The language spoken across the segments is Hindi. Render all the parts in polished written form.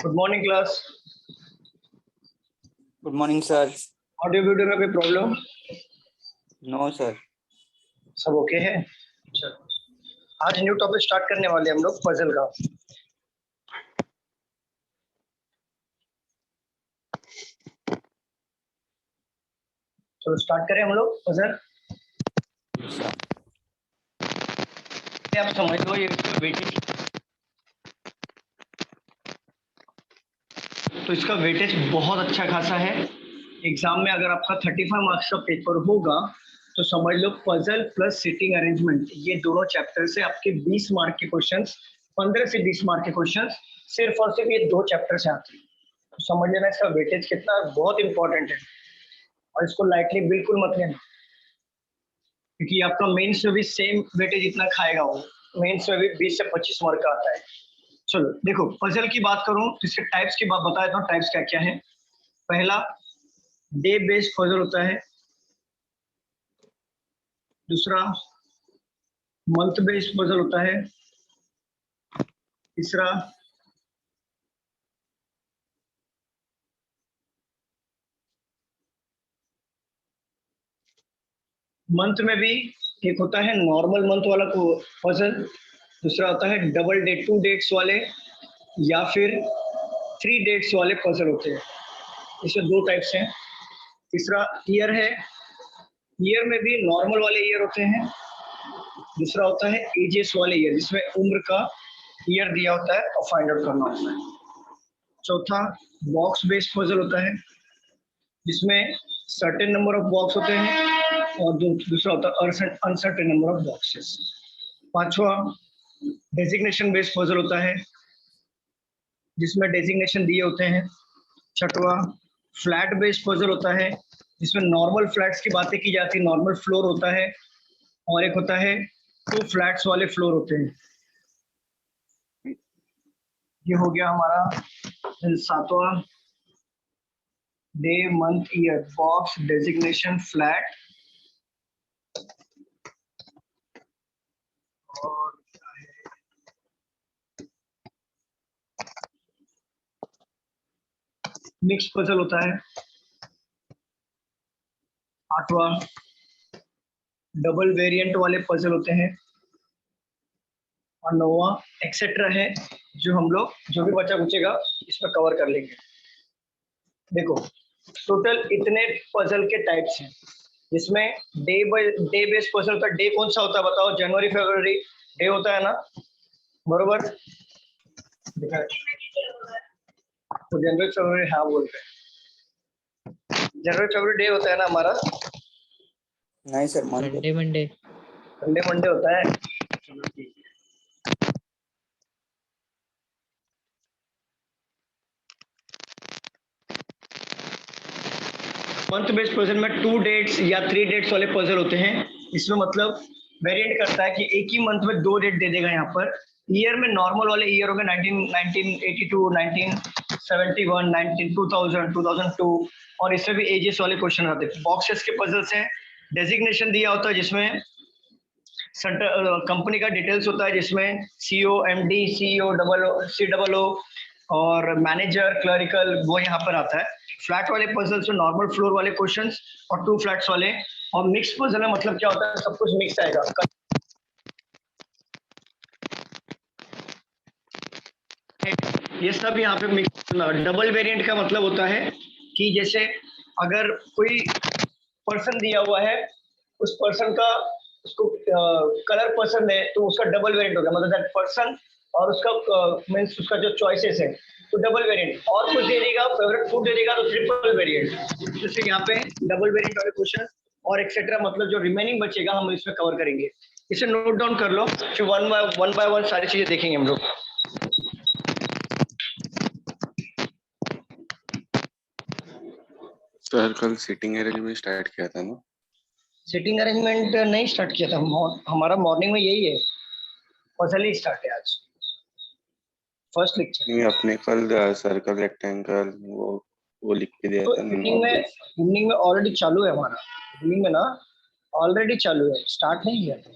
Good morning class. Good morning sir. Audio video में कोई प्रॉब्लम? No sir. सब ओके है? चलो आज न्यू टॉपिक स्टार्ट करने वाले हम लोग पजल का। चलो स्टार्ट करें हम लोग पजल। आप समझ लो ये वेटेज, तो इसका वेटेज बहुत अच्छा खासा है। एग्जाम में अगर आपका 35 मार्क्स का पेपर होगा तो समझ लो पजल प्लस सिटिंग अरेंजमेंट ये दोनों चैप्टर से आपके 20 मार्क के क्वेश्चंस, 15 से 20 मार्क के क्वेश्चंस सिर्फ और सिर्फ ये दो चैप्टर से आते हैं। तो समझ लेना इसका वेटेज कितना बहुत इंपॉर्टेंट है और इसको लाइटली बिल्कुल मत लेना, क्योंकि आपका मेंस में भी सेम वेटेज इतना खाएगा। वो मेंस में भी 20 से 25 मार्क का आता है। चलो देखो पजल की बात करूं तो इसके टाइप्स की बात बता देता हूँ। टाइप्स क्या क्या है। पहला डे बेस्ड पजल होता है, दूसरा मंथ बेस्ड पजल होता है, तीसरा मंथ में भी एक होता है नॉर्मल मंथ वाला पजल, दूसरा होता है डबल डे 2 डेट्स वाले या फिर 3 डेट्स वाले पजल होते हैं। इसमें दो टाइप्स हैं। तीसरा ईयर है, ईयर में भी नॉर्मल वाले ईयर होते हैं, दूसरा होता है एजेस वाले ईयर जिसमें उम्र का ईयर दिया होता है और फाइंड आउट करना होता है। चौथा बॉक्स बेस्ड पजल होता है जिसमें सर्टेन नंबर ऑफ बॉक्स होते हैं और दूसरा होता है अनसर्टेन नंबर ऑफ बॉक्सेस। पांचवा डेजिग्नेशन बेस्ड पजल होता है जिसमें डेजिग्नेशन दिए होते हैं। छठवा फ्लैट बेस्ड पजल होता है जिसमें नॉर्मल फ्लैट्स की बातें की जाती है, नॉर्मल फ्लोर होता है, और एक होता है 2 फ्लैट्स वाले फ्लोर होते हैं। ये हो गया हमारा सातवां day month year box designation flat और मिक्स पजल होता है। आठवां डबल वेरिएंट वाले पजल होते हैं और नौवां एक्सेट्रा है जो हम लोग जो भी बचा कुचेगा इसमें कवर कर लेंगे। देखो टोटल इतने पजल के टाइप्स हैं जिसमें डे बेस्ड पजल का डे कौन सा होता है बताओ? जनवरी फरवरी डे होता है ना, बरोबर? तो जनवरी फरवरी हाँ बोलते हैं, जनवरी फरवरी डे होता है ना हमारा। नहीं sir, Sunday Monday Sunday Monday होता है। चलो ठीक है। मंथ बेस्ड पजल में 2 डेट्स या 3 डेट्स वाले पजल होते हैं। इसमें मतलब वेरिएंट करता है कि एक ही मंथ में 2 डेट दे देगा। यहाँ पर ईयर में नॉर्मल वाले ईयर हो गए 1982, 1971, 2000, 2002, और इसमें भी एजेस वाले क्वेश्चन आते हैं। बॉक्सेस के पजल्स हैं, डेजिग्नेशन दिया होता है जिसमें कंपनी का डिटेल्स होता है जिसमें सीईओ, एमडी, सीईओ, COO और मैनेजर, क्लरिकल वो यहाँ पर आता है। फ्लैट वाले पजल्स में नॉर्मल फ्लोर वाले क्वेश्चंस और 2 फ्लैट्स वाले, और मिक्स पजल में मतलब क्या होता है सब कुछ मिक्स आएगा। ये सब यहाँ पे मिक्स। डबल वेरिएंट का मतलब होता है कि जैसे अगर कोई पर्सन दिया हुआ है, उस पर्सन का उसको कलर पसंद है तो उसका डबल वेरिएंट होगा, मतलब दैट पर्सन और उसका मींस उसका जो चॉइसेस है तो डबल वेरिएंट। और कुछ दे देगा, फेवरेट फूड दे देगा तो ट्रिपल वेरिएंट। जैसे यहाँ पे डबल वेरिएंट वाले क्वेश्चन और एक्सेट्रा, मतलब जो रिमेनिंग बचेगा हम इसमें कवर करेंगे। इसे नोट डाउन कर लो, फिर वन बाय वन सारी चीजें देखेंगे हम लोग। सर कल सीटिंग अरेंजमेंट स्टार्ट किया था ना? सिटिंग अरेंजमेंट नहीं स्टार्ट किया था, हमारा मॉर्निंग में यही है, पजल ही स्टार्ट है आज, फर्स्ट लेक्चर। नहीं, अपने कल सर्कल रेक्टेंगल वो लिख के दिया तो था ना। इवनिंग में ऑलरेडी चालू है हमारा, इवनिंग में ना ऑलरेडी चालू है, स्टार्ट नहीं किया था।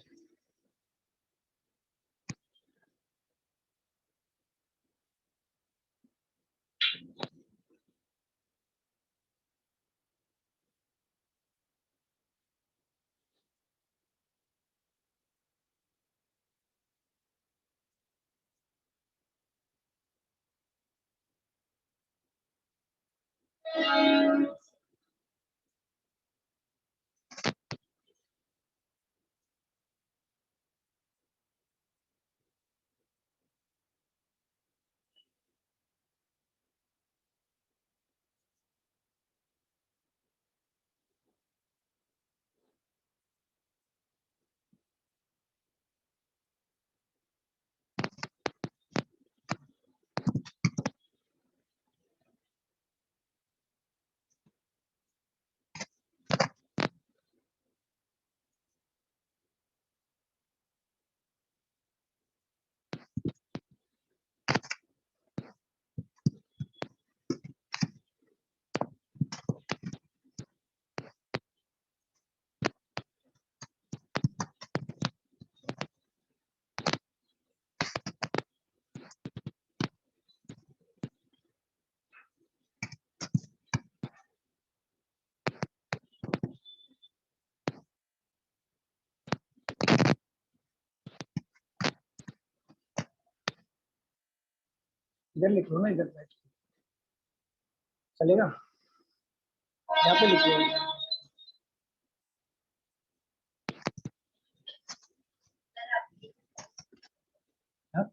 इधर लिख लो ना, इधर बैठ के। चलेगा? यहाँ पे लिख लो। हाँ?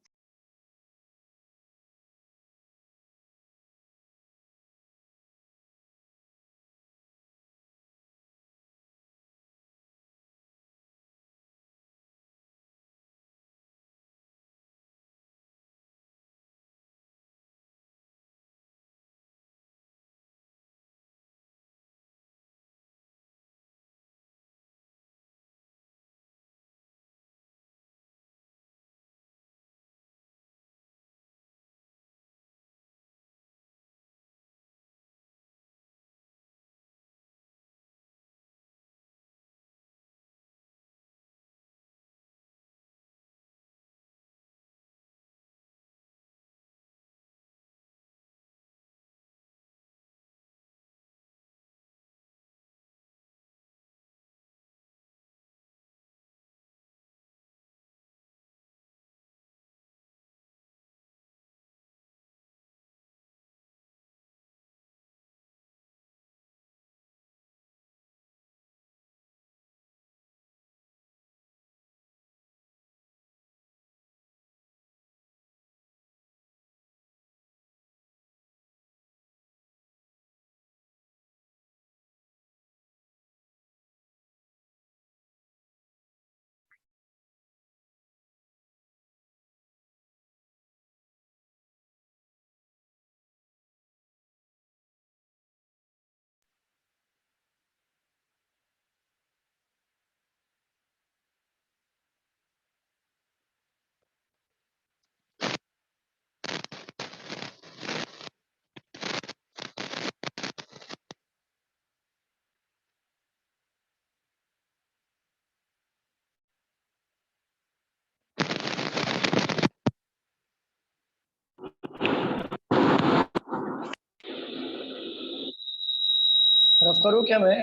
रफ करूँ क्या मैं?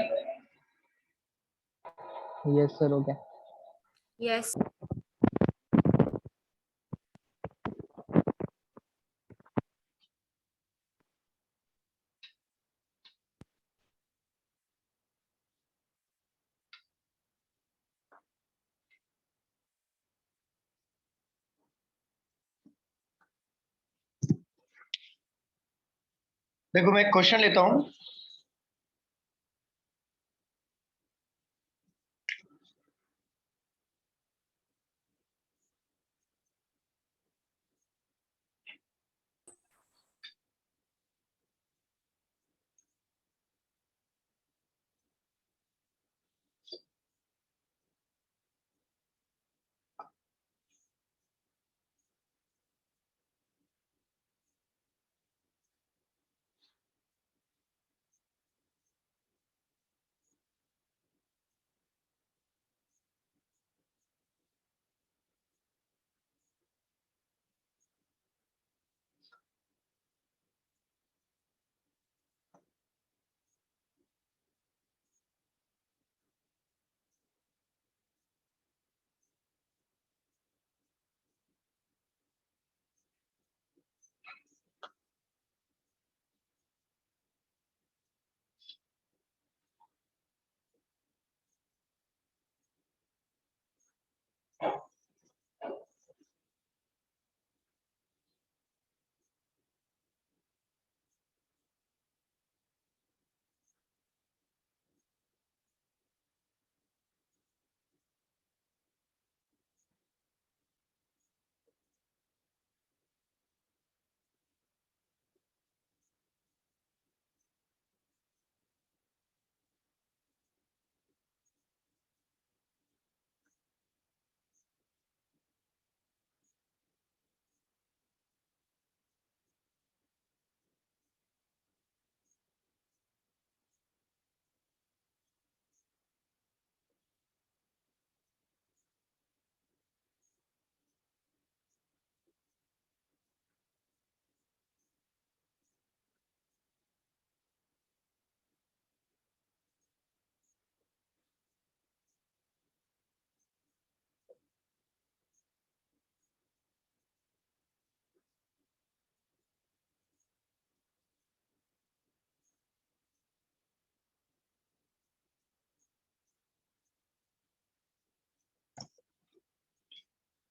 यस सर, हो गया। यस देखो मैं एक क्वेश्चन लेता हूँ।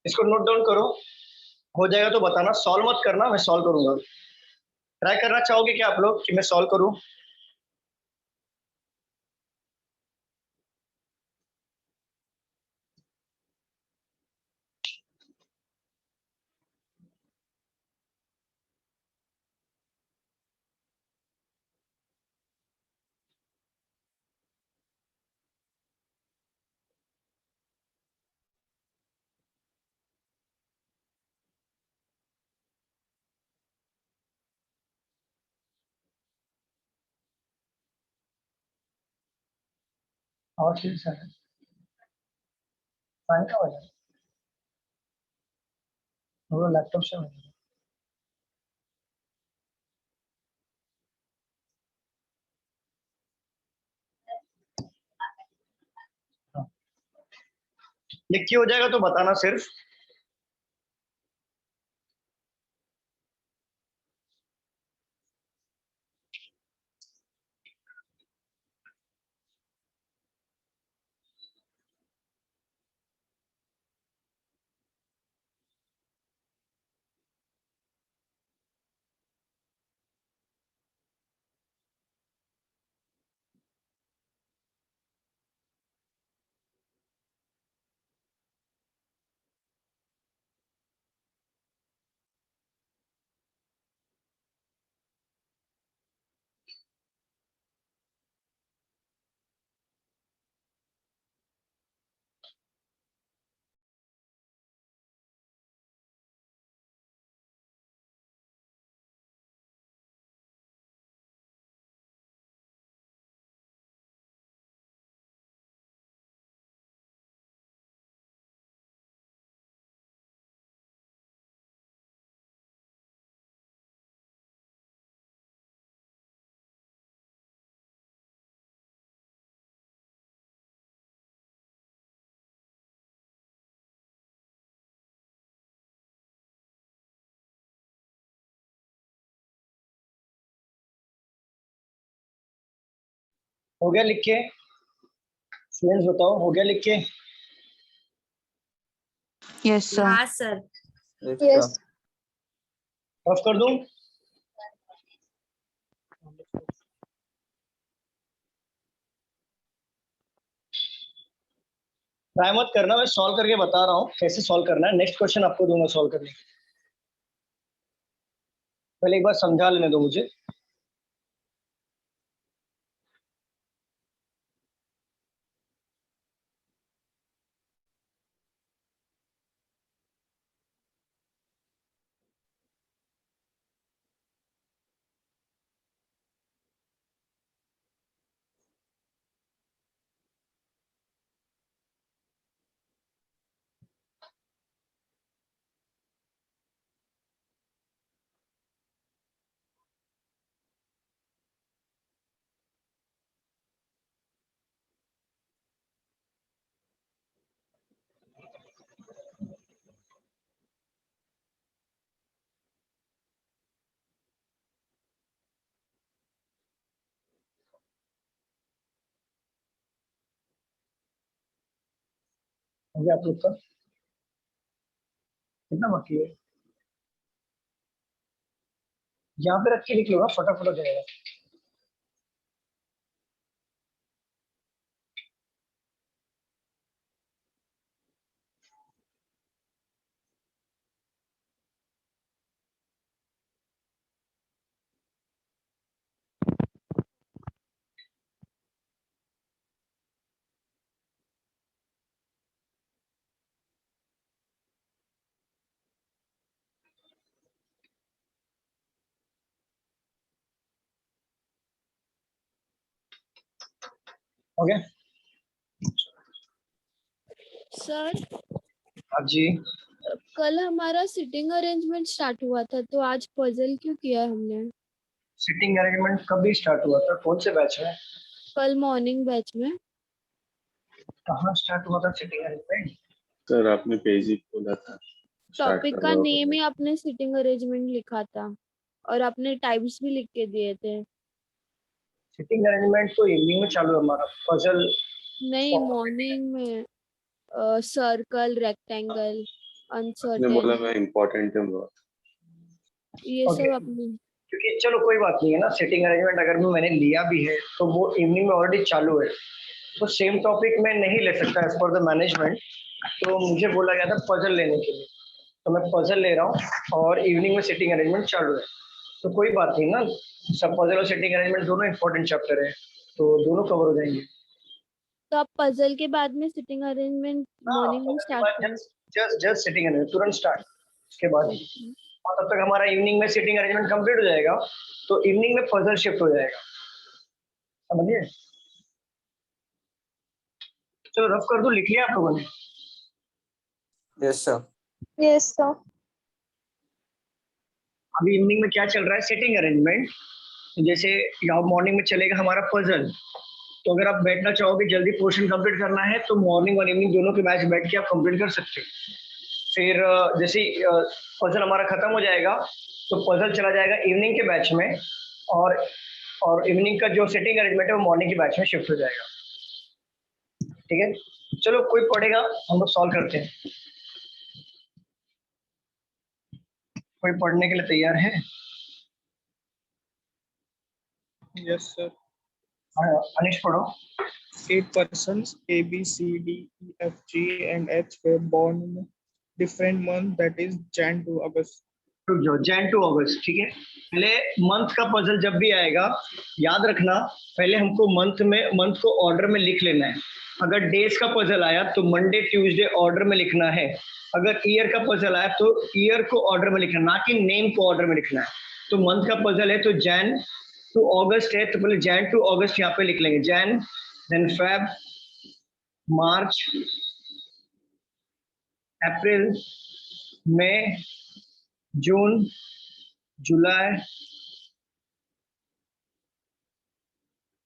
इसको नोट डाउन करो, हो जाएगा तो बताना, सॉल्व मत करना, मैं सॉल्व करूंगा। ट्राई करना चाहोगे क्या आप लोग कि मैं सॉल्व करूं? और ठीक है, फाइन का हो जाएगा, वो लैपटॉप से हो जाएगा। हाँ। लिख के हो जाएगा तो बताना सिर्फ। हो गया लिख के? स्टूडेंट्स बताओ, हो गया लिख के? Yes sir. हाँ सर। Yes, sir. ऑफ कर दूं? ट्राई मत करना, मैं सॉल्व करके बता रहा हूँ कैसे सॉल्व करना है। नेक्स्ट क्वेश्चन आपको दूंगा सॉल्व करने के लिए। पहले एक बार समझा लेने दो मुझे। हो गया आप लोग का? कितना बाकी है? यहाँ पे रख के लिख लो ना, फटाफट हो जाएगा। हो गया? सर, हाँ जी। कल हमारा सिटिंग अरेंजमेंट स्टार्ट हुआ था, तो आज पजल क्यों किया हमने? सिटिंग अरेंजमेंट कब भी स्टार्ट हुआ था? कौन से बैच में? कल मॉर्निंग बैच में। कहाँ स्टार्ट हुआ था सिटिंग अरेंजमेंट? सर आपने पेज ही खोला था, स्टार्ट टॉपिक कर का रहा नेम ही होगा। आपने सिटिंग अरेंजमेंट लिखा था और आपने टाइप्स भी लिख के दिए थे। सिटिंग अरेंजमेंट तो इवनिंग में चालू है हमारा। पजल नहीं, मॉर्निंग में सर्कल, रेक्टेंगल उसने बोला अनसर्टेन, मैं इम्पोर्टेंट हूँ बहुत। ये Okay. सब अपने। क्योंकि चलो कोई बात नहीं है ना, सिटिंग अरेंजमेंट अगर भी मैंने लिया भी है तो वो इवनिंग में ऑलरेडी चालू है, तो सेम टॉपिक में नहीं ले सकता एज पर द मैनेजमेंट। तो मुझे बोला गया था पजल लेने के लिए, तो मैं पजल ले रहा हूँ और इवनिंग में सिटिंग अरेंजमेंट चालू है। तो कोई बात नहीं ना, सब पजल और सिटिंग अरेंजमेंट दोनों इंपॉर्टेंट चैप्टर है, तो दोनों कवर हो जाएंगे। तो आप पजल के बाद में सिटिंग अरेंजमेंट मॉर्निंग में पजल के स्टार्ट बाद करें। जस्ट सिटिंग अरेंजमेंट तुरंत स्टार्ट, उसके बाद और तब तक हमारा इवनिंग में सिटिंग अरेंजमेंट कंप्लीट हो जाएगा, तो इवनिंग में पजल शिफ्ट हो जाएगा, समझिए। चलो रफ कर दो, लिख लिया आप लोगों ने? Yes sir. Yes, sir. अभी इवनिंग में क्या चल रहा है, सिटिंग अरेंजमेंट। जैसे यहाँ मॉर्निंग में चलेगा हमारा पजल, तो अगर आप बैठना चाहोगे, जल्दी पोर्शन कंप्लीट करना है, तो मॉर्निंग और इवनिंग दोनों के बैच बैठ के आप कंप्लीट कर सकते हो। फिर जैसे पजल हमारा खत्म हो जाएगा, तो पजल चला जाएगा इवनिंग के बैच में, और इवनिंग का जो सिटिंग अरेंजमेंट है वो मॉर्निंग के बैच में शिफ्ट हो जाएगा। ठीक है, चलो कोई पढ़ेगा, हम लोग सॉल्व करते हैं। कोई पढ़ने के लिए तैयार है? Yes, sir. हाँ, अनिश पढ़ो। 8 persons A, B, C, D, E, F, G, and H were born in different months, that is Jan to August. रुक जाओ, जैन टू अगस्त, ठीक है। पहले मंथ का पजल जब भी आएगा, याद रखना, पहले हमको मंथ को ऑर्डर में लिख लेना है। अगर डेज का पजल आया तो मंडे ट्यूसडे ऑर्डर में लिखना है। अगर ईयर का पजल आया तो ईयर को ऑर्डर में लिखना, ना कि नेम को ऑर्डर में लिखना है। तो मंथ का पजल है तो जैन टू अगस्त है, तो पहले जैन टू अगस्त यहाँ पे लिख लेंगे। जैन, देन फेब, मार्च, अप्रैल, मई, जून, जुलाई,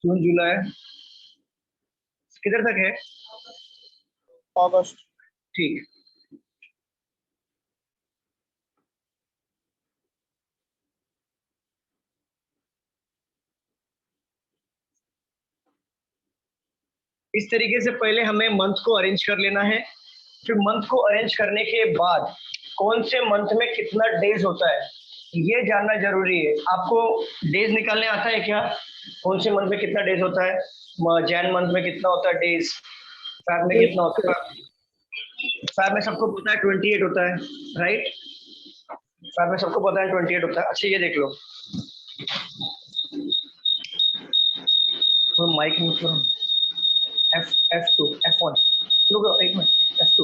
जून जुलाई, किधर तक है? August. ठीक है। इस तरीके से पहले हमें मंथ को अरेंज कर लेना है। फिर मंथ को अरेंज करने के बाद कौन से मंथ में कितना डेज होता है ये जानना जरूरी है। आपको डेज निकालने आता है क्या? कौन से मंथ में कितना डेज होता है? जैन मंथ में कितना होता है डेज? फैब में कितना होता है? फैब में सबको पता है 28 होता है, राइट? फैब में सबको पता है 28 होता है। अच्छा ये देख लो, तो माइक म्यूट करो। F2 F1, रुको एक मिनट, F2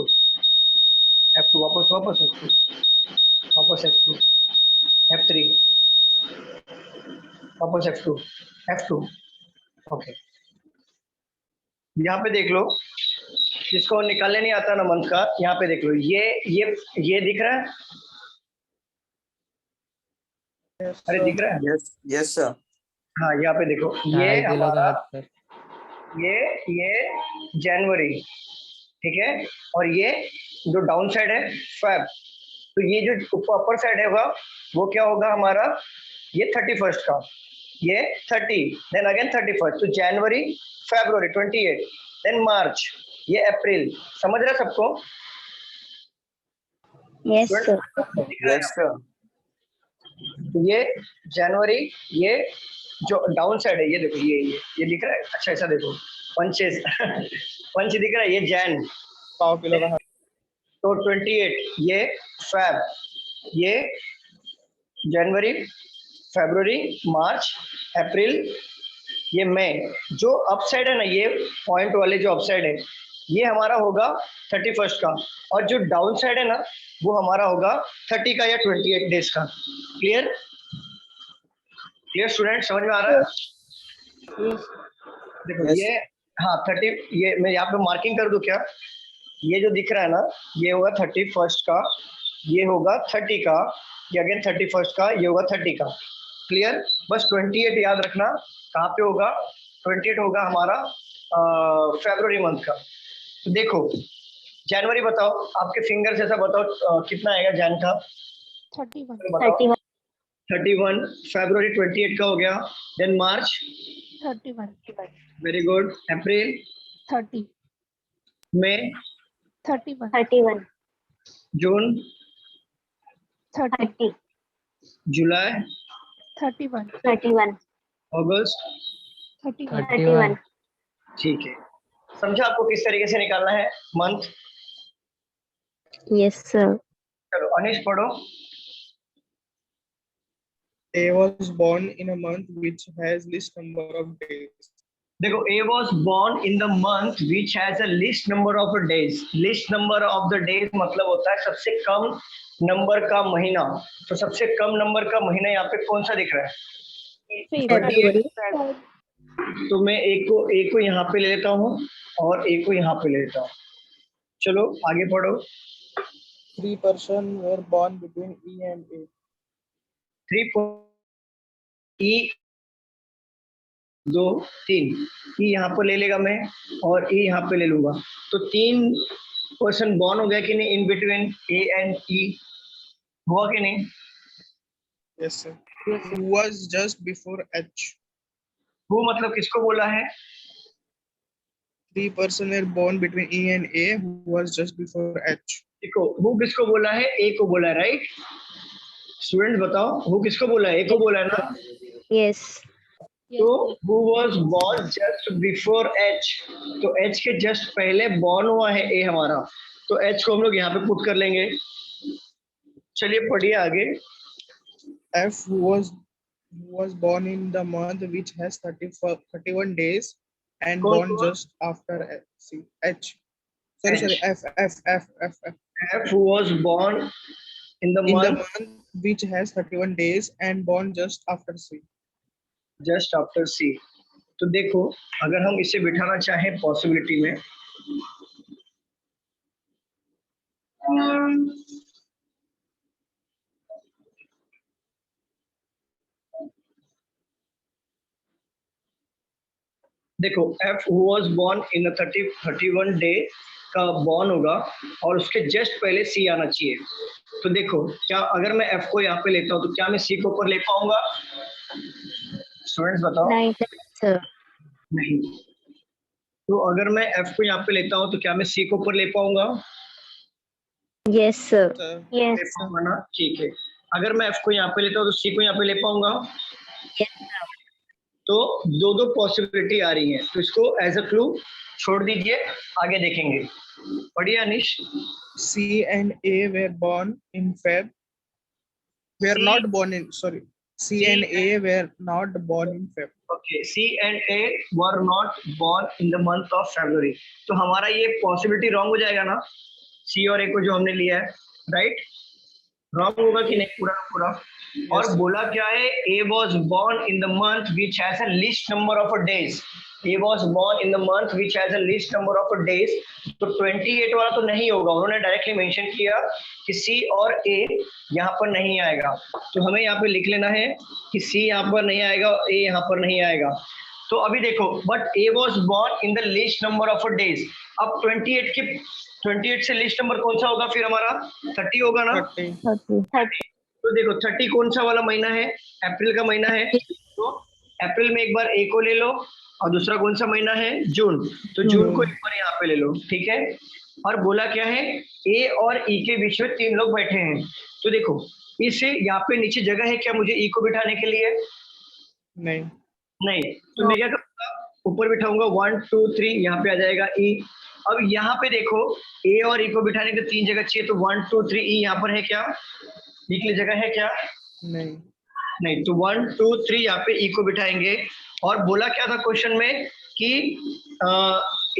वापस F2 F3 वापस F2 ओके। यहाँ पे देख लो, जिसको निकालने नहीं आता ना मंथ का, यहाँ पे देख लो, ये दिख रहा है? Yes, अरे sir. दिख रहा है? Yes yes sir. हाँ यहाँ पे देखो, ये हमारा ये जनवरी, ठीक है, और ये जो डाउन साइड है फेब, तो ये जो अपर साइड होगा वो क्या होगा हमारा? ये 31 का, ये 30, देन अगेन 31, तो जनवरी, फरवरी 28, देन मार्च, ये अप्रैल। समझ रहा सबको? Yes, sir. Yes sir. तो ये जनवरी, ये जो डाउन साइड है, ये देखो, ये दिख रहा है? अच्छा ऐसा देखो, पंचेस पंच दिख रहा है, ये जैन, Cow kilo का तो 28, ये फैब, ये जनवरी, फरवरी, मार्च, अप्रैल, ये मई। जो अप साइड है ना, ये पॉइंट वाले जो अप साइड है, ये हमारा होगा 31 का, और जो डाउन साइड है ना वो हमारा होगा 30 का या 28 डेज का। क्लियर स्टूडेंट, समझ में आ रहा है? देखो Yes. ये, हाँ 30, ये मैं यहाँ पे मार्किंग कर दूं क्या? ये जो दिख रहा है ना, ये होगा 31 का, ये होगा 30 का, ये अगेन 31 का, ये होगा 30 का। क्लियर? बस 28 याद रखना, कहाँ पे होगा? 28 होगा हमारा फरवरी मंथ का। तो देखो जनवरी बताओ, आपके फिंगर से ऐसा बताओ कितना आएगा जैन का? 31. 31, फरवरी 28 का हो गया, देन मार्च, 31. वेरी गुड, अप्रैल, 30. मई, 31. जून, 30, जुलाई, 31, 31, अगस्त। 31, 31. ठीक है, समझा आपको किस तरीके से निकालना है मंथ? Yes, sir. चलो अनिश पढ़ो। A was born in a month which has least number of days. देखो, A was born in the month which has a least number of days. Least number of the days मतलब होता है सबसे कम नंबर का महीना। तो सबसे कम नंबर का महीना यहाँ पे कौन सा दिख रहा है? February. तो मैं एक को यहाँ पे ले लेता हूँ और एक को यहाँ पे ले लेता हूँ। चलो आगे पढ़ो। 3 persons were born between E and A. 3 E 2 3 E यहाँ पर ले लेगा मैं और E यहाँ पे ले लूंगा। तो 3 पर्सन बॉर्न हो गया कि नहीं in between A and E? हुआ कि नहीं? Yes, sir. Who was just before H. वो मतलब किसको बोला है? 3 persons were born between E and A who was just before H. देखो, वो किसको बोला है? ए को बोला है, राइट? स्टूडेंट बताओ, वो किसको बोला है? ए को बोला है ना? Yes. तो who was born just before H, तो H के जस्ट पहले बॉर्न हुआ है ए हमारा, तो H को हम लोग यहाँ पे पुट कर लेंगे। चलिए पढ़िए आगे। F who was born in the month which has 31 days and कौन born हुआ? just after H. Sorry, H. F. F who was born in the In the month month which has 31 days and born just after C. Just after C. तो देखो, अगर हम इसे बिठाना चाहें पॉसिबिलिटी में, देखो F who was born in a 31 day का बॉर्न होगा और उसके जस्ट पहले सी आना चाहिए। तो देखो, क्या अगर मैं F को यहाँ पे लेता हूँ तो क्या मैं सी को ऊपर ले पाऊंगा? स्टूडेंट्स बताओ। Nine, sir. नहीं। तो अगर मैं F को यहाँ पे लेता हूँ तो क्या मैं सी को ऊपर ले पाऊंगा? Yes, sir. yes, ले पाऊंगा ना? ठीक है। अगर मैं F को यहाँ पे लेता हूँ तो सी को यहाँ पे ले पाऊंगा? तो दो पॉसिबिलिटी आ रही हैं, तो इसको एज अ क्लू छोड़ दीजिए, आगे देखेंगे। पढ़िए अनिश। C and A were born in Feb. Were C- not born in, sorry. C and A were not born in Feb. Okay, C and A were not born in the month of February. तो हमारा ये पॉसिबिलिटी रॉन्ग हो जाएगा ना, सी और ए को जो हमने लिया है, राइट? रॉन्ग होगा कि नहीं पूरा का पूरा? और बोला क्या है? ए was born in the month which has a least number of days. A was born in the month which has a least number of days. तो 28 वाला तो नहीं होगा, उन्होंने डायरेक्टली मेंशन किया कि सी और ए यहाँ पर नहीं आएगा। तो हमें यहाँ पे लिख लेना है कि सी यहाँ पर नहीं आएगा और ए यहाँ पर नहीं आएगा। तो अभी देखो, but A was born in the least number of days. अब 28 से लिस्ट नंबर कौन सा होगा फिर हमारा? 30 होगा ना? 30. तो देखो 30 कौन सा वाला महीना है? अप्रैल का महीना है। तो अप्रैल में एक बार ए को ले लो और दूसरा कौन सा महीना है? जून। तो जून को एक बार यहाँ पे ले लो, ठीक है? और बोला क्या है? ए और ई के बीच में 3 लोग बैठे हैं। तो देखो, इसे यहाँ पे नीचे जगह है क्या मुझे ई को बिठाने के लिए? नहीं. नहीं। तो मैं क्या करूंगा? ऊपर बिठाऊंगा 1 2 3, यहाँ पे आ जाएगा ई। अब यहाँ पे देखो, ए और ई को बिठाने के 3 जगह चाहिए, तो 1 2 3 ई यहाँ पर है क्या? ई के लिए जगह है क्या? नहीं. नहीं। तो 1 2 3 यहाँ पे ई को बिठाएंगे। और बोला क्या था क्वेश्चन में कि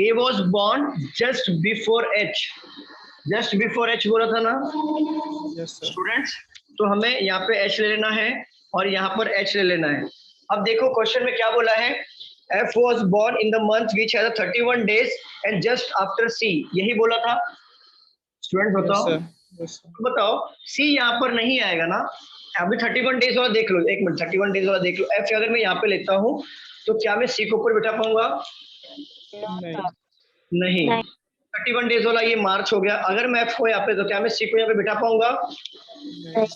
ए was born just before H. Just before H बोला था ना Yes, sir. स्टूडेंट्स? तो हमें यहाँ पे एच ले लेना है और यहाँ पर एच ले लेना है। अब देखो क्वेश्चन में क्या बोला है? F was born in the month which has 31 days and just after C, यही बोला था। स्टूडेंट Yes, बताओ। sir. Yes, sir. बताओ, सी यहाँ पर नहीं आएगा ना? अभी 31 डेज वाला देख लो, एक मिनट, 31 डेज वाला देख लो। एफ अगर मैं यहाँ पे लेता हूँ तो क्या मैं सी को ऊपर बिठा पाऊंगा? नहीं. नहीं। 31 डेज वाला ये मार्च हो गया। अगर मैं एफ को यहाँ पे, तो क्या मैं सी को यहाँ पे बिठा पाऊंगा? नहीं.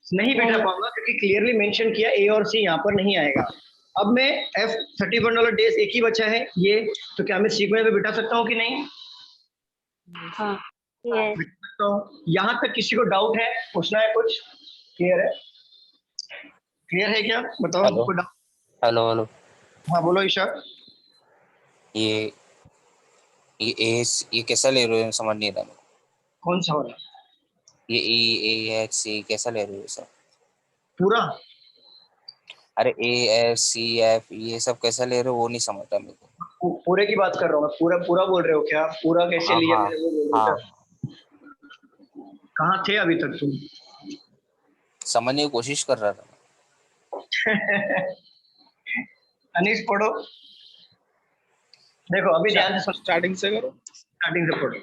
नहीं बिठा पाऊंगा, क्योंकि क्लियरली मेंशन किया ए और सी यहाँ पर नहीं आएगा। अब मैं एफ 31 वाला डेज एक ही बचा है ये, तो क्या मैं सी को यहाँ पे बिठा सकता हूँ कि नहीं? हाँ. Yes. तो यहाँ तक किसी को डाउट है, पूछना है कुछ? क्लियर है? क्लियर है क्या? बताओ हेलो। हमको डाउट। Hello hello. हाँ बोलो इशाक। ये ये कैसा ले रहे हो, समझ नहीं रहा मेरे को। कौन सा हो रहा है? ये A H C कैसा ले रहे हो सर? पूरा? अरे A F C F ये सब कैसा ले रहे हो वो नहीं समझता मेरे को। पूरे की बात कर रहा हूँ मैं। पूरा पूरा बोल रहे हो क्या? पूरा कैसे हाँ लिया हाँ मैंने वो बोल रहा हाँ, हूँ। कहाँ थे अभी तक तुम? समझने की कोशिश कर रहा था। अनीश पढ़ो। देखो अभी ध्यान से सुनो, स्टार्टिंग से करो। स्टार्टिंग से पढ़ो।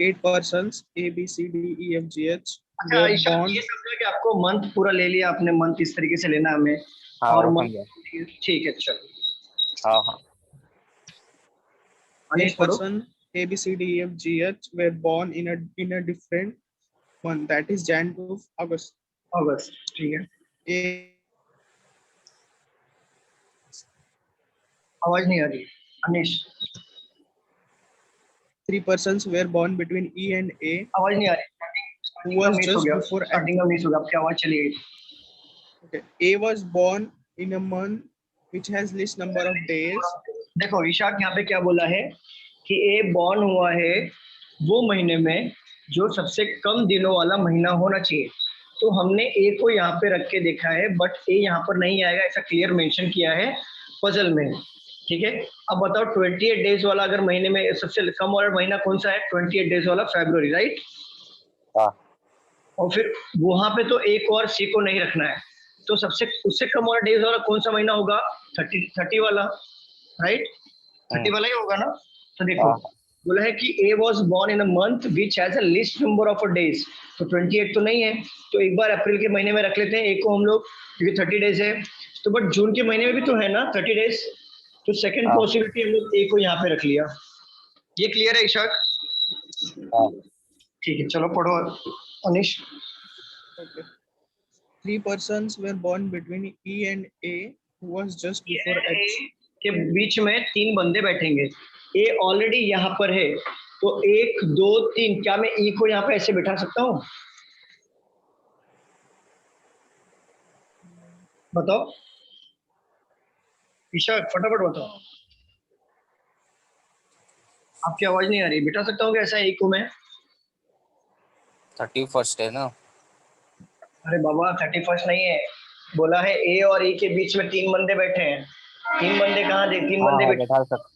8 persons A B C D E F G H अच्छा were ईशान, born. ये समझा कि आपको मंथ पूरा ले लिया आपने, मंथ इस तरीके से लेना हमें। हाँ और वो मंथ समझा। ठीक है चलो। हाँ हाँ 8 अनीश पढ़ो। persons A B C D E F G H were born in a different month, that is Jan to August. अगस्त, ठीक है। A आवाज नहीं आ रही Anish, 3 persons were born between E and A आवाज नहीं आ रही। स्टार्टिंग का was मिस हो just गया, before H. स्टार्टिंग का मिस हो गया, आपकी आवाज चली गई। Okay. A was born in a month which has least number of days. देखो ईशाक यहाँ पे क्या बोला है कि ए बॉर्न हुआ है वो महीने में जो सबसे कम दिनों वाला महीना होना चाहिए। तो हमने ए को यहाँ पे रख के देखा है, बट ए यहाँ पर नहीं आएगा, ऐसा क्लियर मेंशन किया है पजल में। ठीक है, अब बताओ 28 डेज वाला अगर महीने में सबसे कम वाला महीना कौन सा है? 28 डेज वाला फरवरी, राइट? हाँ और फिर वहां पे तो ए को और सी को नहीं रखना है, तो सबसे उससे कम वाला डेज वाला कौन सा महीना होगा? 30 वाला, राइट? 30 वाला ही होगा ना। तो देखो हाँ बोला है कि ए was born in a month which has a list number of days, तो 28 तो नहीं है, तो एक बार अप्रैल के महीने में रख लेते हैं ए को हम लोग, क्योंकि 30 डेज है। तो बट जून के महीने में भी तो है ना 30 डेज, तो सेकंड हाँ। पॉसिबिलिटी हम लोग ए को यहाँ पे रख लिया। ये क्लियर है इशाक? हाँ ठीक है चलो पढ़ो Anish. Okay. 3 persons were born between E and A who was just before H. के बीच में 3 बंदे बैठेंगे। ए ऑलरेडी यहाँ पर है, तो 1 2 3, क्या मैं ई को यहाँ पे ऐसे बिठा सकता हूँ? बताओ ईशा, फटाफट बताओ। आपकी आवाज नहीं आ रही। बिठा सकता हूँ क्या ऐसा ए को मैं? 31st है ना। अरे बाबा 31 नहीं है, बोला है ए और ई के बीच में 3 बंदे बैठे हैं। 3 बंदे कहाँ दे? 3 हाँ बंदे हाँ बैठे बैठा सकता।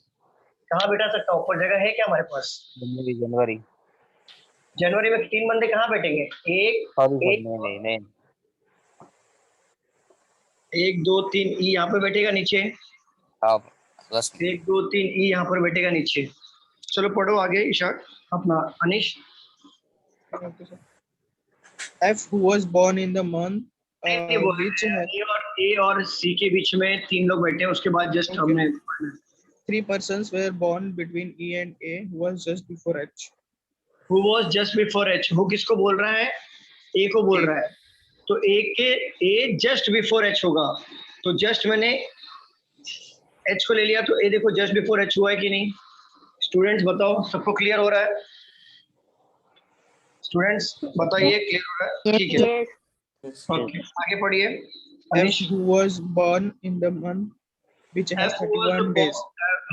कहाँ बिठा सकता हूँ? ऊपर जगह है क्या हमारे पास? जनवरी जनवरी में 3 बंदे कहाँ बैठेंगे? सॉरी एक नहीं नहीं नहीं 1 2 3 ई यहाँ पे बैठेगा नीचे, हाँ अगस्त 1 2 3 ई यहाँ पर बैठेगा नीचे। चलो पढ़ो आगे इशाक अपना Anish. Okay, sir. F who was born in the month which had ए और सी के बीच में 3 लोग बैठे हैं, उसके बाद जस्ट Okay. हमने 3 persons were born between E and A who was just before H. who was just before H, who किसको बोल रहा है? ए को बोल A. रहा है, तो ए के ए जस्ट बिफोर एच होगा, तो जस्ट मैंने एच को ले लिया, तो ए देखो जस्ट बिफोर एच हुआ है कि नहीं? स्टूडेंट्स बताओ, सबको क्लियर हो रहा है? स्टूडेंट्स बताइए क्लियर हो रहा है? ठीक है Yes. ओके आगे पढ़िए F Anish. who was born in the month which has F was 31 days.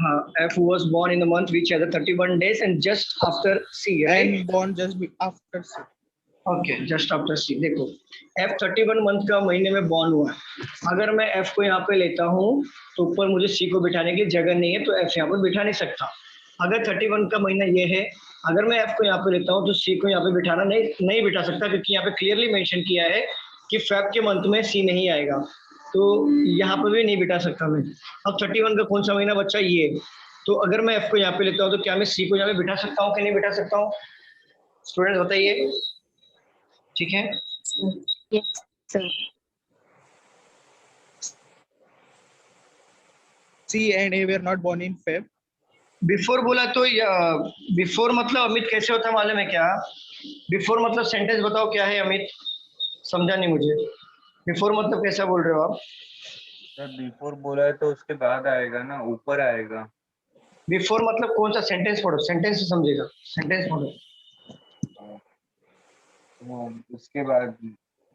हाँ, F was born in the month which has 31 days and just after C, right? And born just after C. Okay just after C. देखो F 31 मंथ का महीने में बॉर्न हुआ है। अगर मैं F को यहाँ पे लेता हूँ तो ऊपर मुझे C को बिठाने की जगह नहीं है, तो F यहाँ पर बिठा नहीं सकता। अगर 31 का महीना ये है, अगर मैं F को यहाँ पे लेता हूँ तो C को यहाँ पे बिठाना नहीं बिठा सकता, क्योंकि यहाँ पे क्लियरली मेंशन किया है कि फेब के मंथ में C नहीं आएगा, तो यहाँ पर भी नहीं बिठा सकता मैं। अब 31 का कौन सा महीना बच्चा? ये। तो अगर मैं F को यहाँ पे लेता हूँ तो क्या मैं C को यहाँ पे बिठा सकता हूँ कि नहीं बिठा सकता हूँ? स्टूडेंट बताइए। ठीक है Yes, sir. C and A were not born in Feb. Before बोला तो बिफोर मतलब अमित कैसे होता है मालूम है क्या? बिफोर मतलब सेंटेंस बताओ क्या है अमित, समझा नहीं मुझे। बिफोर मतलब कैसा बोल रहे हो आप? सर बिफोर बोला है तो उसके बाद आएगा ना, ऊपर आएगा। बिफोर मतलब कौन सा? सेंटेंस पढ़ो, सेंटेंस से समझेगा, सेंटेंस पढ़ो। उसके बाद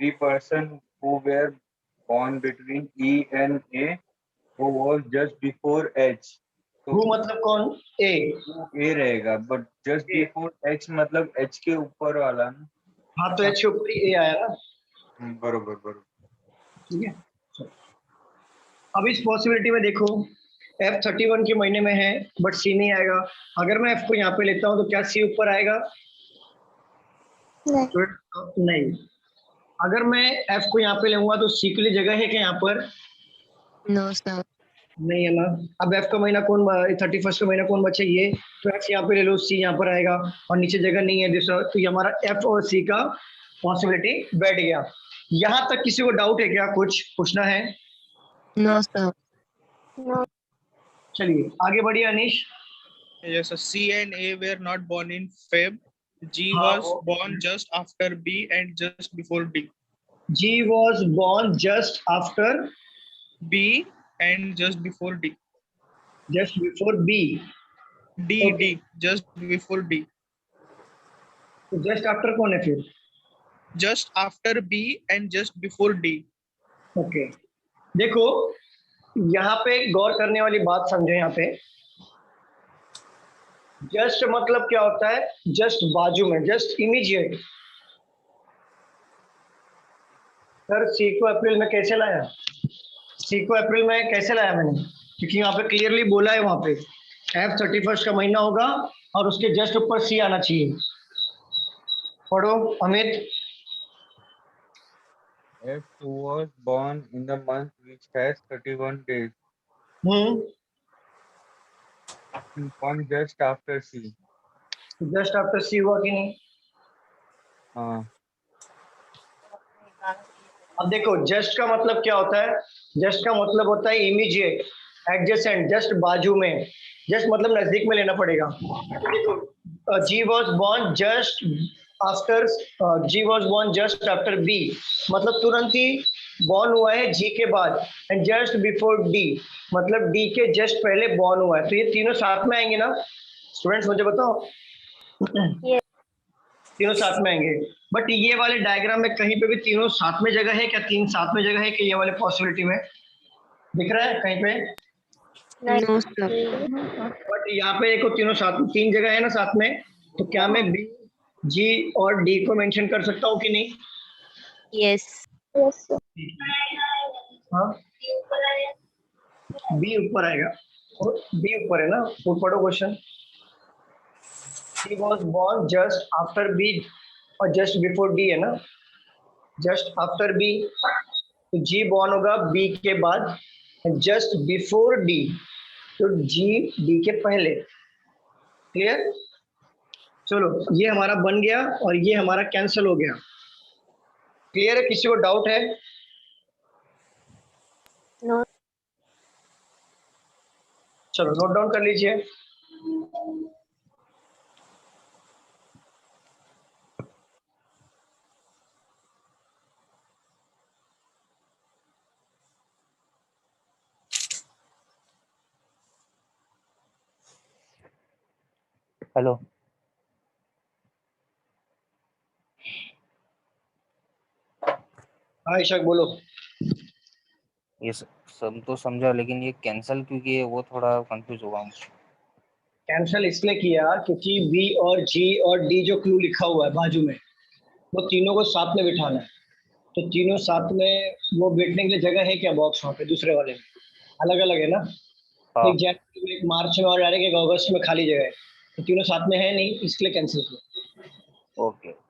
3 person who were born between E and A who was just before H. तो हु मतलब कौन? ए। A रहेगा, but just a. Before H मतलब H के ऊपर वाला ना। हाँ तो एच के ऊपर ही ए आया ना। बरोबर बरोबर। ठीक है। अब इस पॉसिबिलिटी में देखो, F31 के महीने में है बट सी नहीं आएगा। अगर मैं F को यहाँ पे लेता हूँ तो क्या सी ऊपर आएगा? नहीं। नहीं। अगर मैं F को यहाँ पे लूंगा तो सी के लिए जगह है क्या यहाँ पर? No, sir. नहीं है ना। अब F का महीना कौन, 31 का महीना कौन बचे? ये तो F यहाँ पे ले लो, सी यहाँ पर आएगा और नीचे जगह नहीं है दूसरा, तो ये हमारा F और सी का पॉसिबिलिटी बैठ गया। यहाँ तक किसी को डाउट है क्या? कुछ पूछना है? No, sir. चलिए आगे बढ़िए Anish. Yes, sir. C and A were not born in Feb. G हाँ, was वो- born just after B and just before D. G was born just after, B and just before D. just before B. D, Okay. D, just before D. तो जस्ट आफ्टर कौन है फिर? Just after B and just before D. Okay देखो, यहाँ पे गौर करने वाली बात समझो। यहाँ पे जस्ट मतलब क्या होता है? जस्ट बाजू में, जस्ट इमीडिएट। सर सी को अप्रैल में कैसे लाया? सी को अप्रैल में कैसे लाया मैंने? क्योंकि यहाँ पे क्लियरली बोला है, वहां पे F31 का महीना होगा और उसके जस्ट ऊपर सी आना चाहिए। पढ़ो Amit. F2 was born in the month which has 31 days. Born just after C. Just after C हुआ कि नहीं? हाँ। अब देखो जस्ट का मतलब क्या होता है? जस्ट का मतलब होता है इमीडिएट, एडजेसेंट, जस्ट बाजू में। जस्ट मतलब नजदीक में लेना पड़ेगा। देखो G was born just after, G was born just after B मतलब तुरंत ही बॉर्न हुआ है जी के बाद, एंड जस्ट बिफोर डी मतलब डी के जस्ट पहले बॉर्न हुआ है। तो ये तीनों साथ में आएंगे ना स्टूडेंट्स? मुझे बताओ। तीनों साथ में आएंगे। बट ये वाले डायग्राम में कहीं पे भी तीनों साथ में जगह है क्या? तीन साथ में जगह है कि? ये वाले पॉसिबिलिटी में दिख रहा है कहीं पे? No, sir. बट यहाँ पे देखो तीनों साथ, तीन जगह है ना साथ में, तो क्या मैं बी, जी और डी को मेंशन कर सकता हूँ कि नहीं? Yes. हाँ बी ऊपर आएगा, बी ऊपर है ना। वो पढ़ो question. He was born just after B और just before D है ना? just after B तो G बॉर्न होगा B के बाद, just before D तो G D के पहले। क्लियर? चलो ये हमारा बन गया और ये हमारा कैंसिल हो गया। क्लियर है? किसी को डाउट है? No. चलो नोट डाउन कर लीजिए। हेलो। हाँ इशक बोलो। ये सब तो समझा, लेकिन ये कैंसल क्यों किए वो थोड़ा कंफ्यूज हुआ हूँ। कैंसिल इसलिए किया क्योंकि बी और जी और डी जो क्लू लिखा हुआ है बाजू में, वो तीनों को साथ में बिठाना है। तो तीनों साथ में वो बैठने के लिए जगह है क्या बॉक्स वहाँ पे? दूसरे वाले में अलग अलग है ना। हाँ एक जनवरी में, एक मार्च में और डायरेक्ट एक अगस्त में खाली जगह है, तो तीनों साथ में है नहीं, इसलिए कैंसिल किया। ओके।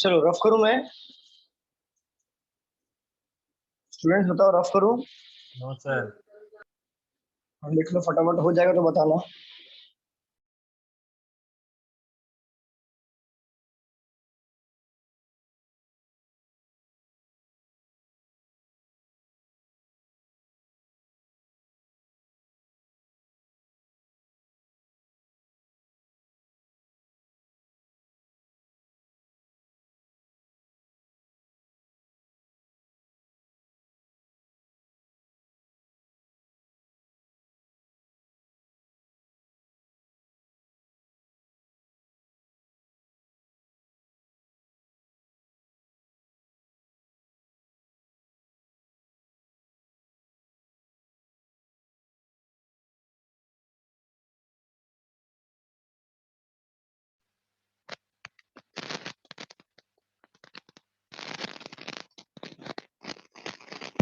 चलो रफ करूं मैं, स्टूडेंट्स बताओ रफ करूं? No sir. हम लिख लो फटाफट, हो जाएगा तो बताना।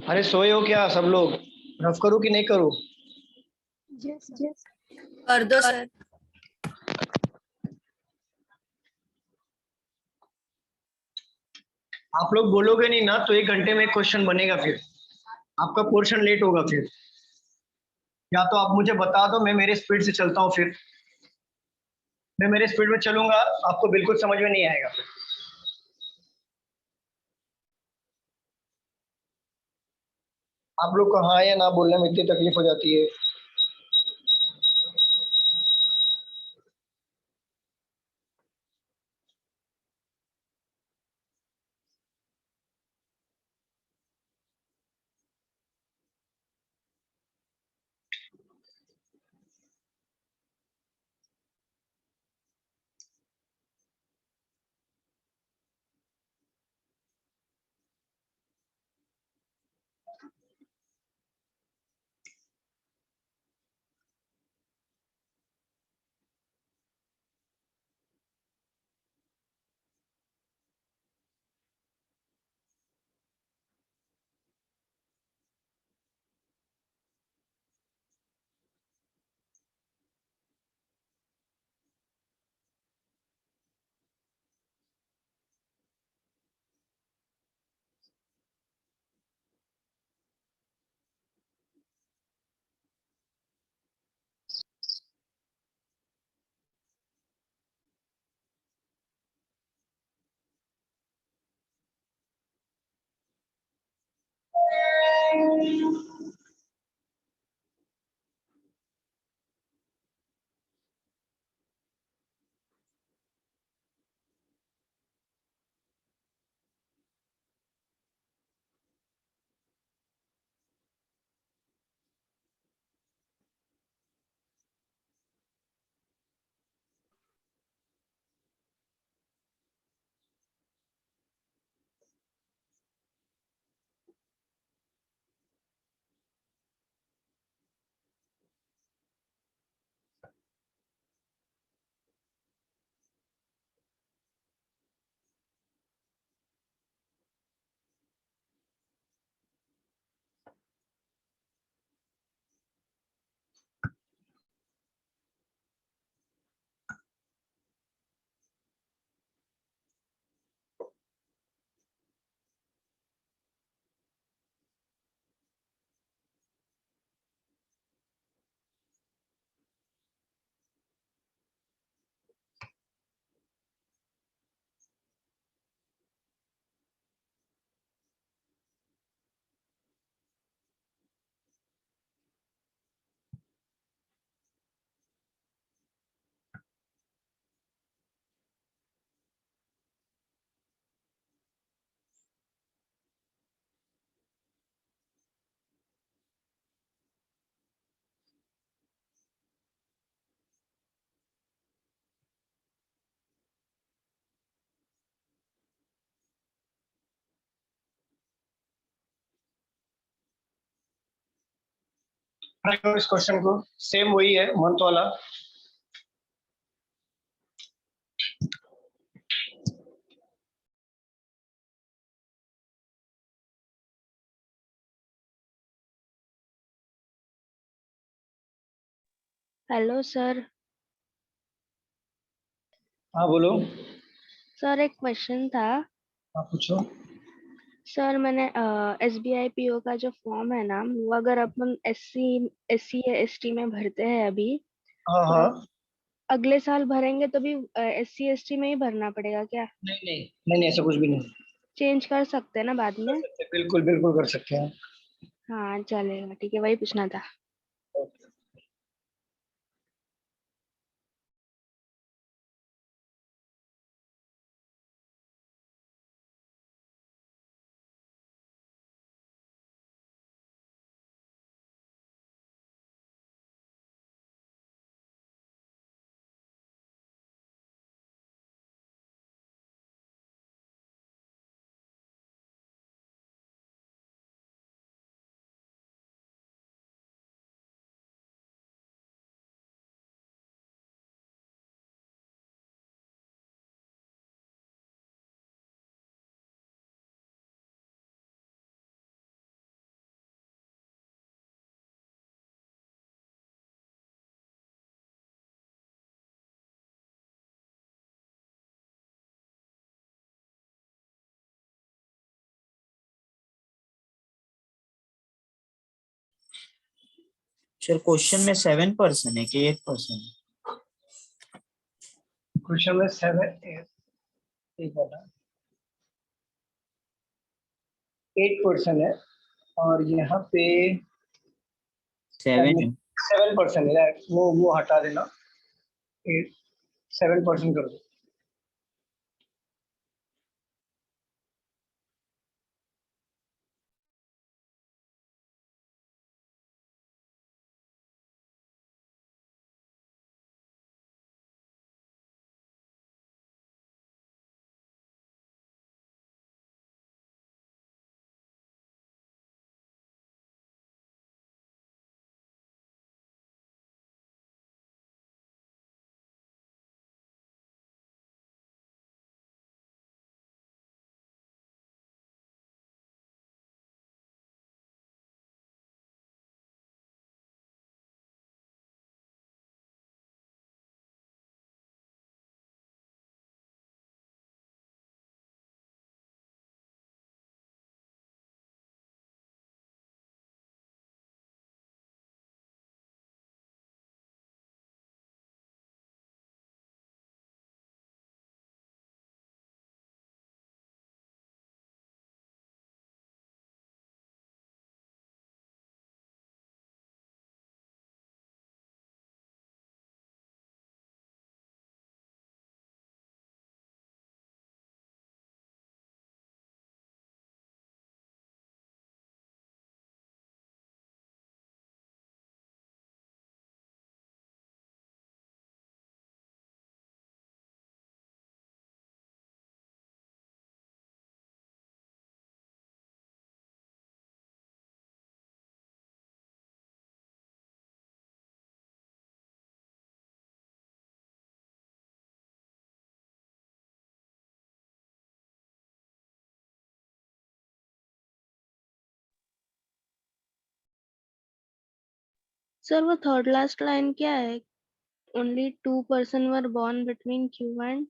अरे सोए हो क्या सब लोग? रफ करूं कि नहीं करूं? Yes, yes. कर दो सर। आप लोग बोलोगे नहीं ना तो 1 घंटे में एक क्वेश्चन बनेगा, फिर आपका पोर्शन लेट होगा। फिर या तो आप मुझे बता दो, मैं मेरे स्पीड से चलता हूँ। फिर मैं मेरे स्पीड में चलूंगा, आपको बिल्कुल समझ में नहीं आएगा। आप लोग को हाँ या ना बोलने में इतनी तकलीफ हो जाती है। ट्राई करो इस क्वेश्चन को, सेम वही है मंथ वाला। Hello sir. हाँ बोलो। सर एक क्वेश्चन था। आप पूछो। सर मैंने SBI PO का जो फॉर्म है ना, वो अगर अपन SC या ST में भरते हैं अभी, हाँ तो हाँ। अगले साल भरेंगे तो भी SC ST में ही भरना पड़ेगा क्या? नहीं नहीं नहीं नहीं, ऐसा कुछ भी नहीं। चेंज कर सकते हैं ना बाद कर में? सकते हैं, बिल्कुल बिल्कुल कर सकते हैं। हाँ चलेगा, ठीक है, वही पूछना था। सर क्वेश्चन में 7% है कि 8%? क्वेश्चन में 7 एक बता 8% है, और यहाँ पे 7 है। 7% है। वो हटा देना, 7% कर दो। सर वो थर्ड लास्ट लाइन क्या है? Only 2% were born between Q and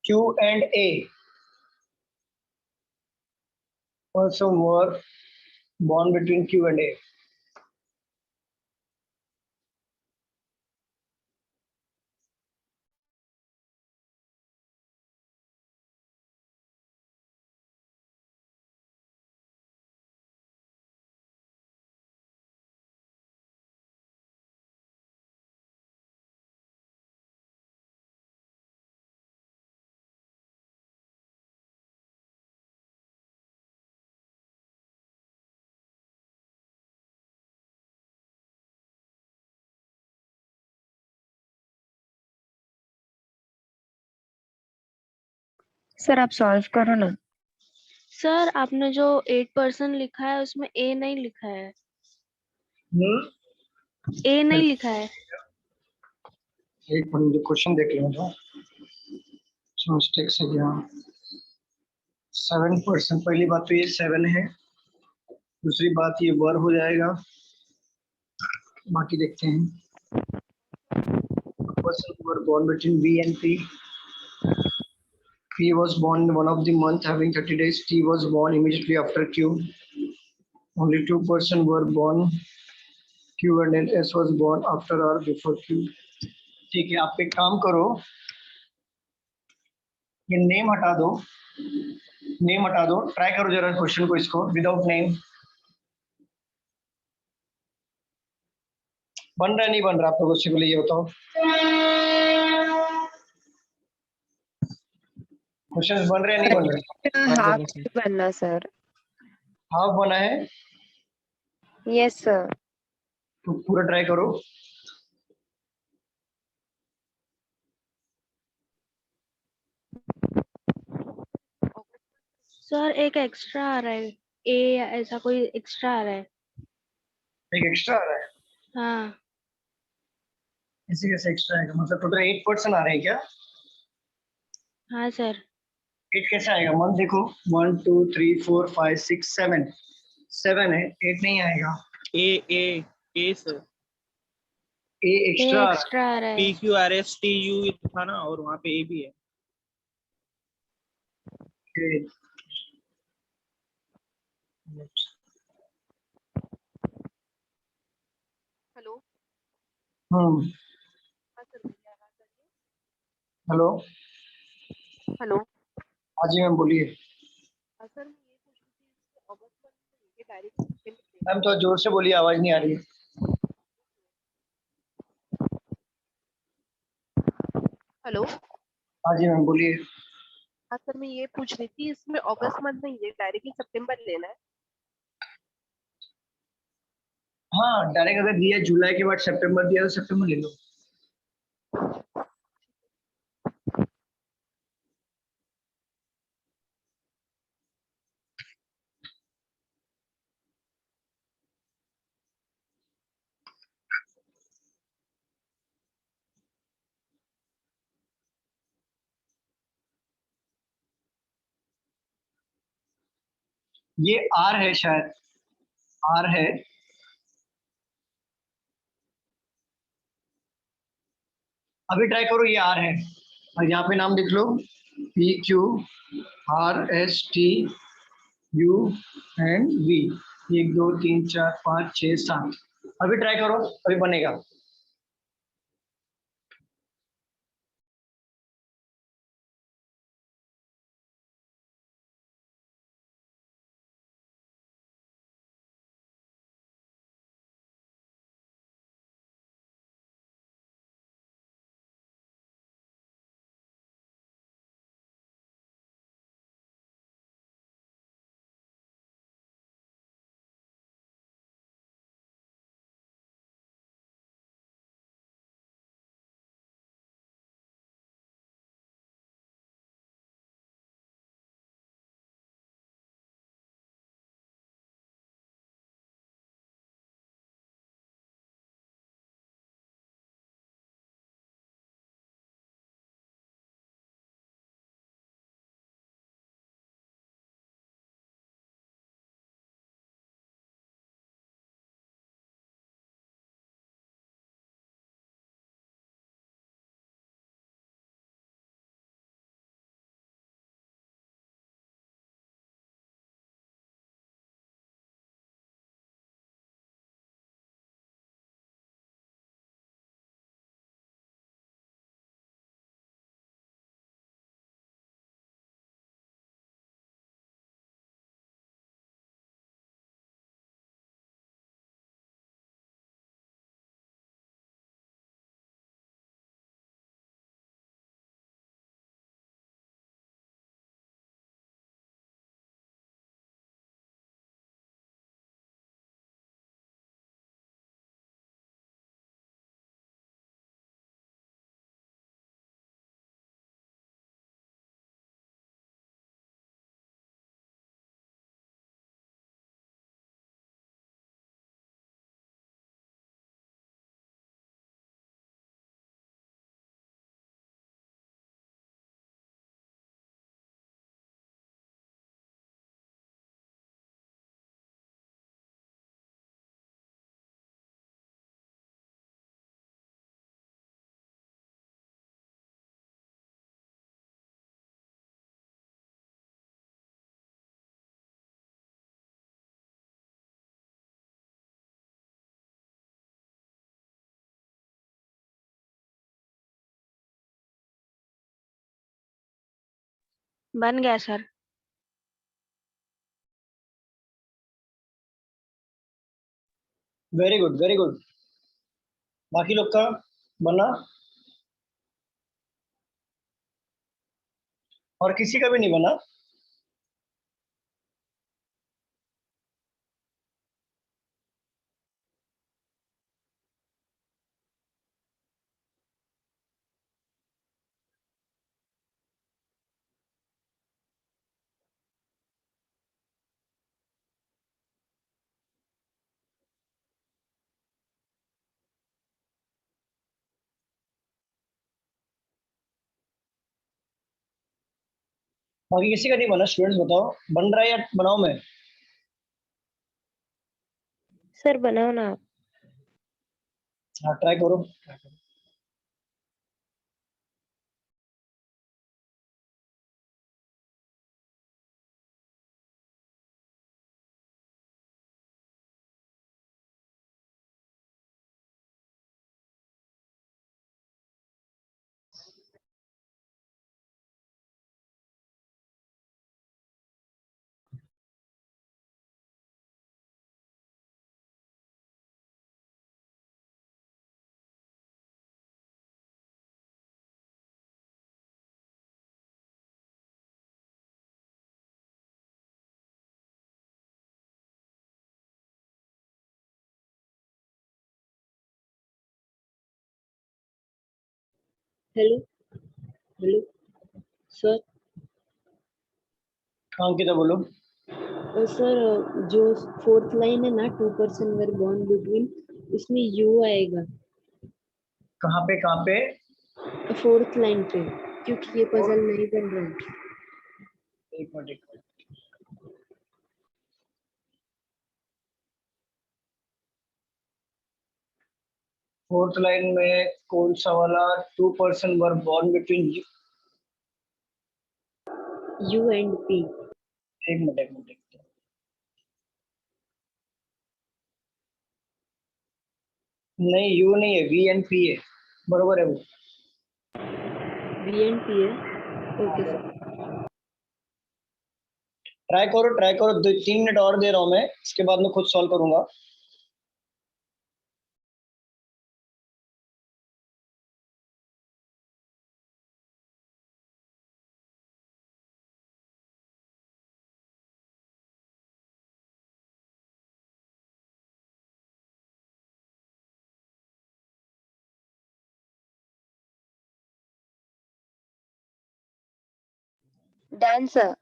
Q&A also were born between Q&A. Sir आप सॉल्व करो ना। सर आपने जो 8% लिखा है उसमें A नहीं लिखा है। A नहीं लिखा है। एक मिनट मुझे क्वेश्चन देख लेना जो मिस्टेक से गया। 7%, पहली बात तो ये 7 है, दूसरी बात ये वर हो जाएगा, बाकी देखते हैं। persons who were born between V and P. P was born in one of the month having 30 days. T was born immediately after Q. Only 2 persons were born Q and S was born after or before Q. ठीक है, आप एक काम करो, ये नेम हटा दो, ट्राई करो जरा क्वेश्चन को, इसको विदाउट नेम। बन रहा नहीं बन रहा आप लोगों से, बोले ये बताओ। क्वेश्चन बन रहे हैं नहीं बन रहे? हाफ बनना सर। हाफ बना है यस सर। तो पूरा ट्राई करो। सर एक एक्स्ट्रा आ रहा है, ए या ऐसा कोई एक्स्ट्रा आ रहा है। एक एक्स्ट्रा आ रहा है? हाँ इसी कैसे एक्स्ट्रा आएगा? मतलब टोटल 8% आ रहे हैं क्या? हाँ सर। 8 कैसे आएगा? मंथ देखो, 1 2 3 4 5 6 7 7 है, 8 नहीं आएगा। ए सर, ए ए एक्स्ट्रा एक्स्ट्रा आ रहा है। P Q R S T you था ना, और वहाँ पे ए भी है। हेलो। हेलो। हेलो। हाँ जी मैम बोलिए। सर मैं ये पूछ रही थी, अगस्त में ये डायरेक्ट मैम तो जोर से बोलिए, आवाज नहीं आ रही है। हेलो। हाँ जी मैम बोलिए। हाँ सर मैं ये पूछ रही थी, इसमें अगस्त मंथ नहीं है, डायरेक्टली सितंबर लेना है। हाँ डायरेक्ट अगर दिया जुलाई के बाद सितंबर दिया तो सितंबर ले लो। ये आर है शायद, आर है। अभी ट्राई करो, ये आर है और यहाँ पे नाम लिख लो, P Q R S T U and V. 1 2 3 4 5 6 7। अभी ट्राई करो, अभी बनेगा। बन गया sir. Very good very good. बाकी लोग का बना? और किसी का भी नहीं बना? बाकी किसी का नहीं बना? स्टूडेंट्स बताओ, बन रहा है या बनाओ मैं? सर बनाओ ना आप। हाँ ट्राई करो। Hello hello sir. हाँ किधर बोलो। सर जो फोर्थ लाइन है ना, 2% वर बॉन्ड बिटवीन, उसमें यू आएगा कहाँ पे? फोर्थ लाइन पे, क्योंकि ये पजल नहीं बन रहा है। एक मिनट एक मिनट। फोर्थ लाइन में कौन सा वाला? 2% were born between you and P. एक मिनट एक मिनट एक मिनट। नहीं यू नहीं है, वी एंड पी है। बरोबर है वो। वी एंड पी है। Okay sir. ट्राई करो ट्राई करो, 3 मिनट और दे रहा हूँ मैं, इसके बाद मैं खुद सॉल्व करूंगा। Done sir.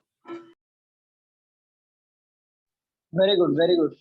Very good very good.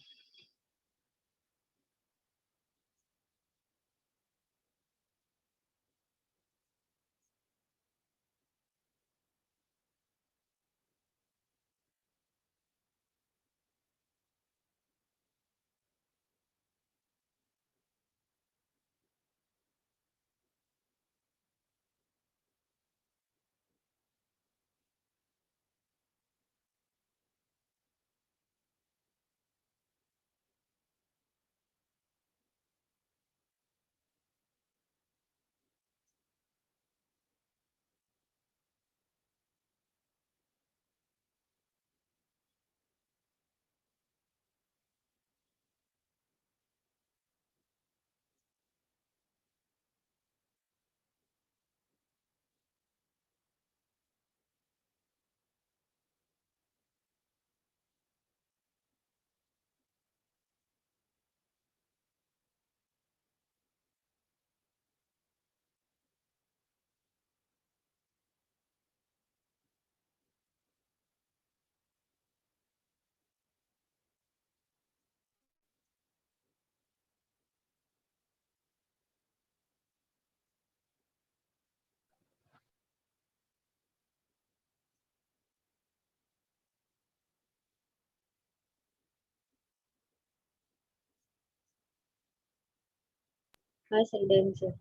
हाँ सर, डन सर।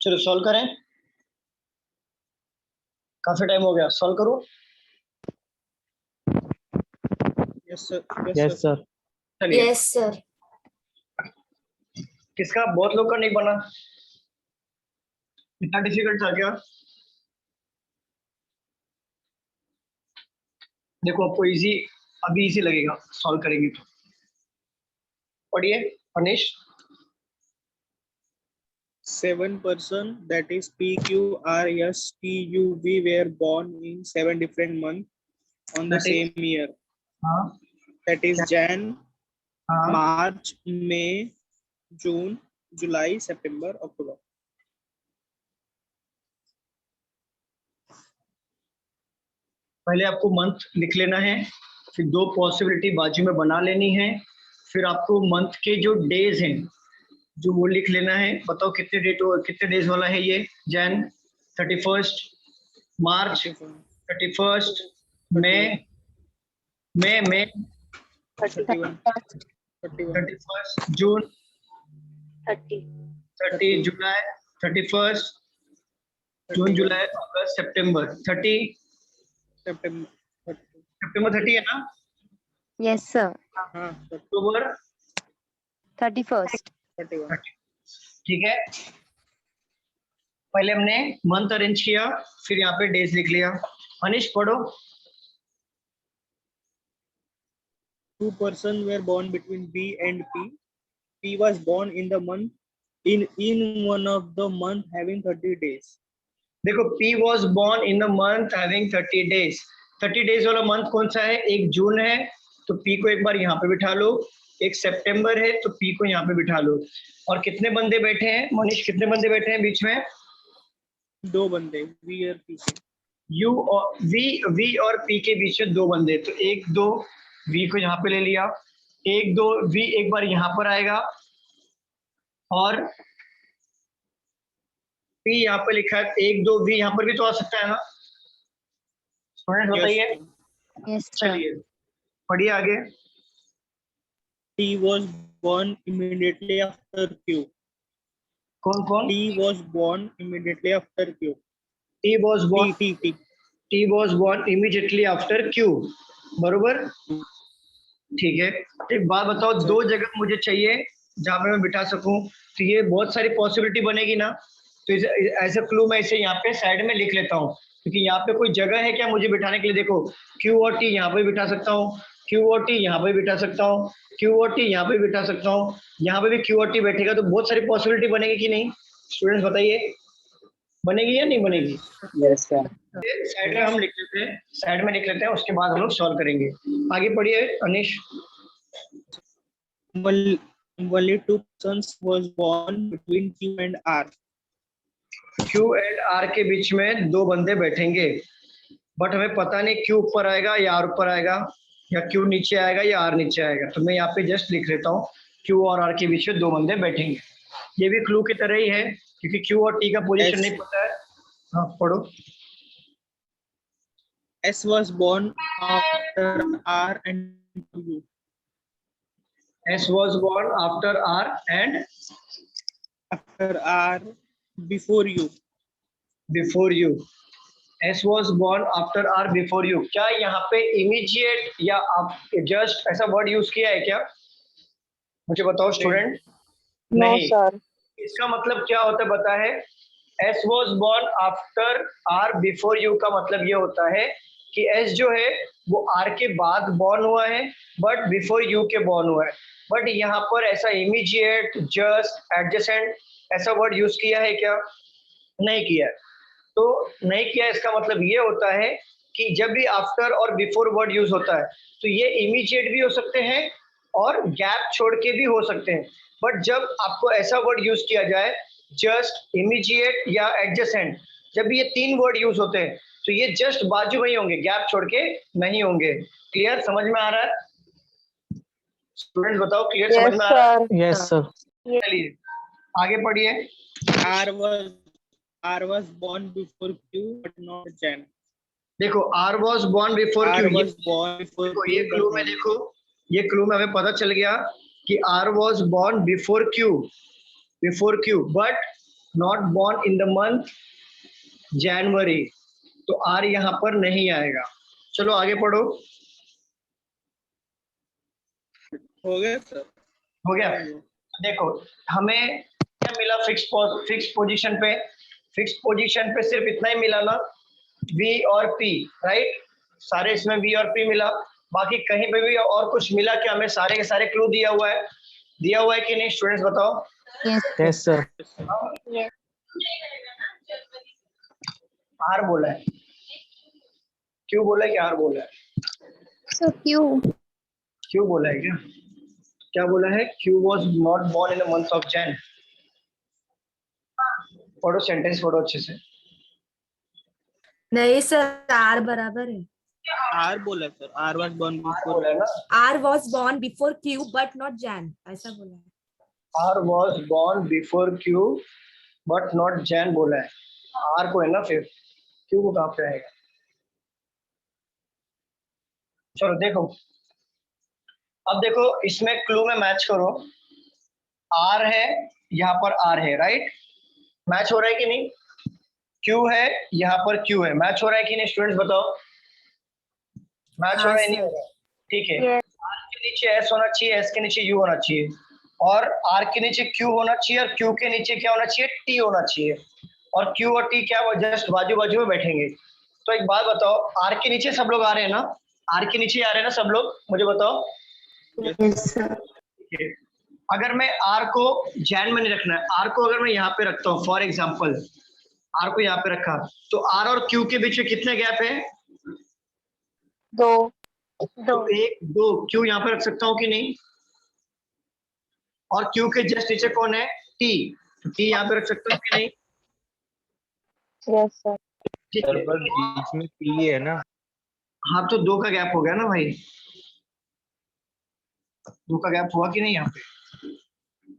चलो सॉल्व करें, काफी टाइम हो गया, सॉल्व करो। Yes sir. Yes sir. चलिए। Yes sir. किसका? बहुत लोग का नहीं बना। इतना डिफिकल्ट था क्या? देखो आपको इजी, अभी इजी लगेगा सॉल्व करेंगे तो। पढ़िए अनिश। 7 person, that is PQRSTUV, were born in 7 different months on the That is- same year. हाँ That is Jan, हाँ March, May, June, July, September, October. पहले आपको मंथ लिख लेना है, फिर दो पॉसिबिलिटी बाजू में बना लेनी है, फिर आपको मंथ के जो डेज हैं जो वो लिख लेना है। बताओ कितने कितने डेज वाला है ये? जैन 31, मार्च 31, मई 31, 31, जून 30, जुलाई 31, जून जुलाई अगस्त सितंबर 30, सितंबर 30 है ना? Yes, sir. अक्टूबर 31st. 31. ठीक है। पहले हमने मंथ अरेंज किया, फिर यहाँ पे डेज लिख लिया। अनिश पढ़ो। 2 persons were born between B and P. P was born in the month in one of the month having 30 days. देखो P was born in the month having 30 days. 30 days वाला मंथ कौन सा है? एक जून है तो P को एक बार यहाँ पे बिठा लो, एक सितंबर है तो P को यहाँ पे बिठा लो। और कितने बंदे बैठे हैं मनीष? कितने बंदे बैठे हैं बीच में? 2 बंदे, V और P के। U और V और P के बीच में 2 बंदे, तो 1 2 V को यहाँ पे ले लिया, 1 2 V एक बार यहाँ पर आएगा और P यहाँ पे लिखा है, 1 2 V यहाँ पर भी तो आ सकता है ना? स्टूडेंट बताइए। Yes, sir. चलिए पढ़िए आगे। T was born immediately after Q. कौन कौन? T was born immediately after Q. T was born T. T was born immediately after Q, बरोबर? ठीक है। एक बात बताओ, 2 जगह मुझे चाहिए जहाँ पे मैं बिठा सकूं, तो ये बहुत सारी पॉसिबिलिटी बनेगी ना, तो एज अ क्लू मैं इसे यहाँ पे साइड में लिख लेता हूँ, क्योंकि यहाँ पे कोई जगह है क्या मुझे बिठाने के लिए? देखो Q और T यहाँ पे बिठा सकता हूँ, Q और T यहाँ पे बिठा सकता हूँ, Q और T यहाँ पे बिठा सकता हूँ, यहाँ पे भी Q और T बैठेगा, तो बहुत सारी पॉसिबिलिटी बनेगी कि नहीं? स्टूडेंट्स बताइए, बनेगी या नहीं बनेगी? Yes, sir. साइड में हम लिख लेते हैं, साइड में लिख लेते हैं, उसके बाद हम लोग सॉल्व करेंगे। आगे पढ़िए अनिश। Only 2 persons was born between Q and R. Q and R के बीच में 2 बंदे बैठेंगे, बट हमें पता नहीं Q ऊपर आएगा या R ऊपर आएगा, या Q नीचे आएगा या R नीचे आएगा, तो मैं यहाँ पे जस्ट लिख लेता हूँ Q और R के बीच में 2 बंदे बैठेंगे। ये भी क्लू की तरह ही है, क्योंकि Q और T का पोजीशन नहीं पता है। हाँ पढ़ो। S was born after R and U. S was born after R and After R, before U. before you. S was born after R before you. क्या यहाँ पे immediate या आप just ऐसा वर्ड यूज किया है क्या? मुझे बताओ स्टूडेंट। नहीं sir. इसका मतलब क्या होता है पता है? S was born after R before you का मतलब ये होता है कि S जो है वो R के बाद बॉर्न हुआ है, बट बिफोर U के बॉर्न हुआ है। बट यहाँ पर ऐसा इमीडिएट, जस्ट, एडजेसेंट ऐसा वर्ड यूज किया है क्या? नहीं किया है। तो नहीं किया, इसका मतलब ये होता है कि जब भी आफ्टर और बिफोर वर्ड यूज होता है तो ये इमीडिएट भी हो सकते हैं और गैप छोड़ के भी हो सकते हैं, बट जब आपको ऐसा वर्ड यूज किया जाए जस्ट, इमीडिएट या एडजेसेंट, जब भी ये 3 वर्ड यूज होते हैं तो ये जस्ट बाजू में ही होंगे, गैप छोड़ के नहीं होंगे। क्लियर? समझ में आ रहा है स्टूडेंट? बताओ क्लियर? समझ में आ रहा है? Yes, sir. चलिए आगे पढ़िए। R was born before Q, but not Jan. देखो R was born before R Q, was born before देखो Q, ये but क्लू में not देखो, ये क्लू में हमें पता चल गया कि R was born before Q, but not born in the month January, तो R यहाँ पर नहीं आएगा। चलो आगे पढ़ो। हो गया सर? हो गया? देखो हमें क्या मिला फिक्स पोजीशन पे? फिक्स पोजीशन पे सिर्फ इतना ही मिला ना, V और P, राइट? सारे इसमें बी और पी मिला, बाकी कहीं पे भी और कुछ मिला क्या? हमें सारे के सारे क्लू दिया हुआ है कि नहीं? स्टूडेंट्स बताओ। Yes, sir. आर बोला है, क्यों बोला है कि आर बोला है? So Q. क्यों बोला है क्या? क्या बोला है? Q was not born in the month of Jain. पढ़ो, सेंटेंस पढ़ो अच्छे से। नहीं सर, आर बराबर है। R बोला है sir, R was born before. बोला है ना, R was born before Q but not Jan, ऐसा बोला है। R was born before Q but not Jan बोला है। आर को है ना, फिर क्यू को कहाँ पे आएगा? चलो देखो, अब देखो इसमें क्लू में मैच करो। आर है, यहाँ पर आर है, राइट? मैच हो रहा है कि नहीं? क्यू है, यहाँ पर क्यू है, मैच हो रहा है कि नहीं? स्टूडेंट्स बताओ, मैच हो हाँ, रहा है नहीं सर। हो रहा है? ठीक है। आर के नीचे एस होना चाहिए, एस के नीचे यू होना चाहिए, और आर के नीचे क्यू होना चाहिए, और क्यू के नीचे क्या होना चाहिए? टी होना चाहिए। और क्यू और टी क्या जस्ट बाजू बाजू में बैठेंगे। तो एक बात बताओ, आर के नीचे सब लोग आ रहे हैं ना? आर के नीचे आ रहे हैं ना सब लोग? मुझे बताओ। ठीक है। अगर मैं आर को जैन में नहीं रखना है, आर को अगर मैं यहाँ पे रखता हूँ, फॉर एग्जाम्पल आर को यहाँ पे रखा, तो आर और क्यू के बीच में कितने गैप है? दो। तो एक दो क्यू यहाँ पे रख सकता हूँ कि नहीं? और क्यू के जस्ट नीचे कौन है? टी। तो टी यहाँ पे रख सकता हूँ कि नहीं? Yes sir. ठीक सर है। पर बीच में पी है ना। हाँ, तो दो का गैप हो गया ना भाई, दो का गैप हुआ कि नहीं यहाँ पे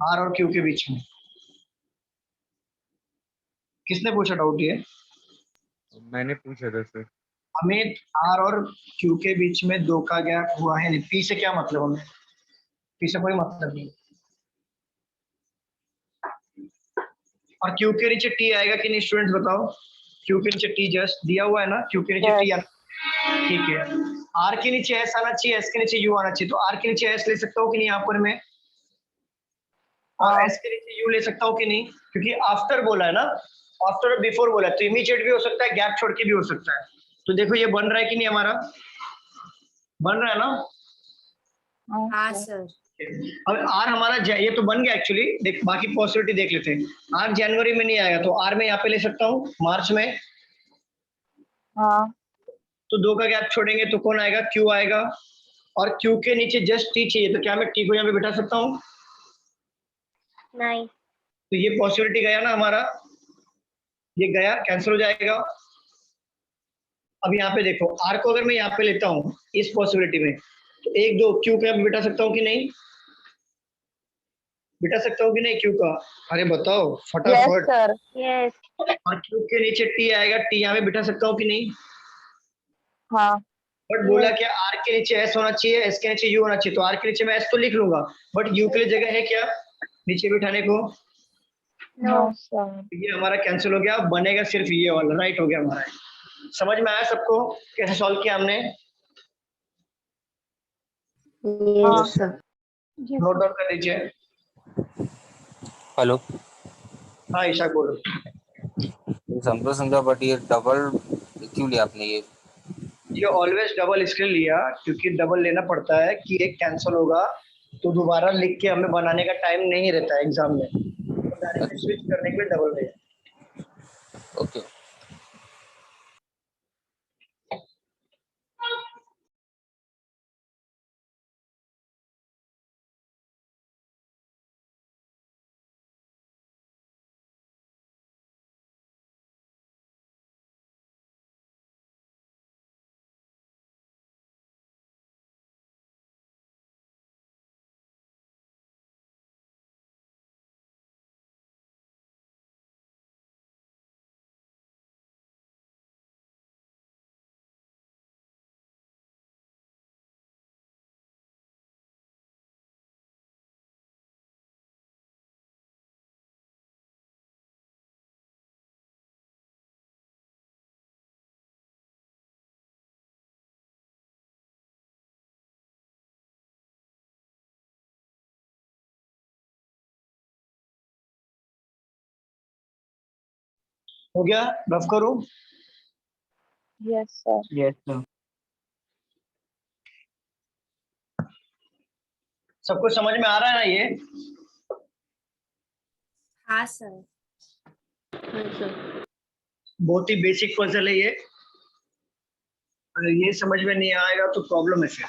आर और क्यू के बीच में? किसने पूछा डाउट ये? मैंने पूछा था सर। हमें आर और क्यू के बीच में दो का गैप हुआ है नहीं। पी से क्या मतलब? हमें पी से कोई मतलब नहीं। और क्यू के नीचे टी आएगा कि नहीं? स्टूडेंट्स बताओ, क्यू के नीचे टी जस्ट दिया हुआ है ना, क्यू के नीचे टी आना। ठीक है। आर के नीचे एस आना चाहिए, एस के नीचे यू आना चाहिए, तो आर के नीचे एस ले सकता हूँ कि नहीं यहाँ पर मैं? और एस के नीचे यू ले सकता हूँ कि नहीं? क्योंकि आफ्टर बोला है ना, आफ्टर और बिफोर बोला है, तो इमीडिएट भी हो सकता है, गैप छोड़ के भी हो सकता है। तो देखो ये बन रहा है कि नहीं? हमारा बन रहा है ना? हाँ सर। अब आर हमारा ये तो बन गया एक्चुअली। देख, बाकी पॉसिबिलिटी देख लेते हैं। आर जनवरी में नहीं आएगा, तो आर में यहाँ पे ले सकता हूँ मार्च में। हाँ। तो दो का गैप छोड़ेंगे तो कौन आएगा? क्यू आएगा। और क्यू के नीचे जस्ट टी चाहिए, तो क्या मैं टी को यहाँ पे बिठा सकता हूँ? नहीं। तो ये पॉसिबिलिटी गया ना हमारा, ये गया, कैंसिल हो जाएगा। अब यहाँ पे देखो, आर को अगर मैं यहाँ पे लेता हूँ इस पॉसिबिलिटी में, तो एक दो क्यू को यहाँ पे बिठा सकता हूँ कि नहीं? बिठा सकता हूँ कि नहीं क्यू का? अरे बताओ फटाफट। सर। यस। और क्यू के नीचे टी आएगा, टी यहाँ पे बिठा सकता हूँ कि नहीं? हाँ। बट बोला क्या? आर के नीचे एस होना चाहिए, एस के नीचे यू होना चाहिए, तो आर के नीचे मैं एस तो लिख लूंगा, बट यू के लिए जगह है क्या नीचे बिठाने को? No sir. ये हमारा कैंसिल हो गया, बनेगा सिर्फ ये वाला, राइट हो गया हमारा। समझ में आया सबको कैसे सॉल्व किया हमने? Yes sir. नोट डाउन कर लीजिए। हेलो, हाँ ईशा बोलो। समझा, बट ये डबल क्यों लिया आपने? ये ऑलवेज डबल इसलिए लिया क्योंकि डबल लेना पड़ता है कि एक कैंसिल होगा तो दोबारा लिख के हमें बनाने का टाइम नहीं रहता है एग्जाम में, तो डायरेक्टली स्विच करने के लिए डबल लिया। ओके। हो गया? रफ करूं? Yes sir. Yes, sir. सबको समझ में आ रहा है ना ये? हाँ सर। हाँ सर। बहुत ही बेसिक पजल है ये। अगर ये समझ में नहीं आएगा तो प्रॉब्लम है फिर,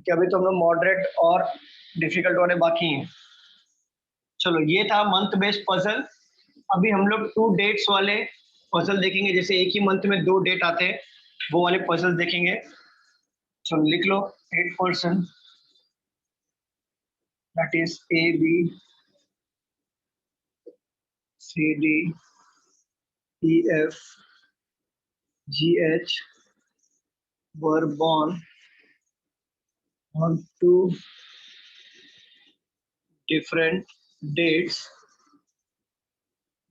कि अभी तो हम लोग मॉडरेट और डिफिकल्ट वाले बाकी हैं। चलो ये था मंथ बेस्ड पजल। अभी हम लोग 2 डेट्स वाले पजल देखेंगे, जैसे एक ही मंथ में 2 डेट आते हैं, वो वाले पजल देखेंगे। चलो लिख लो 8%, that is A B C D E F G H were born on 2 different dates,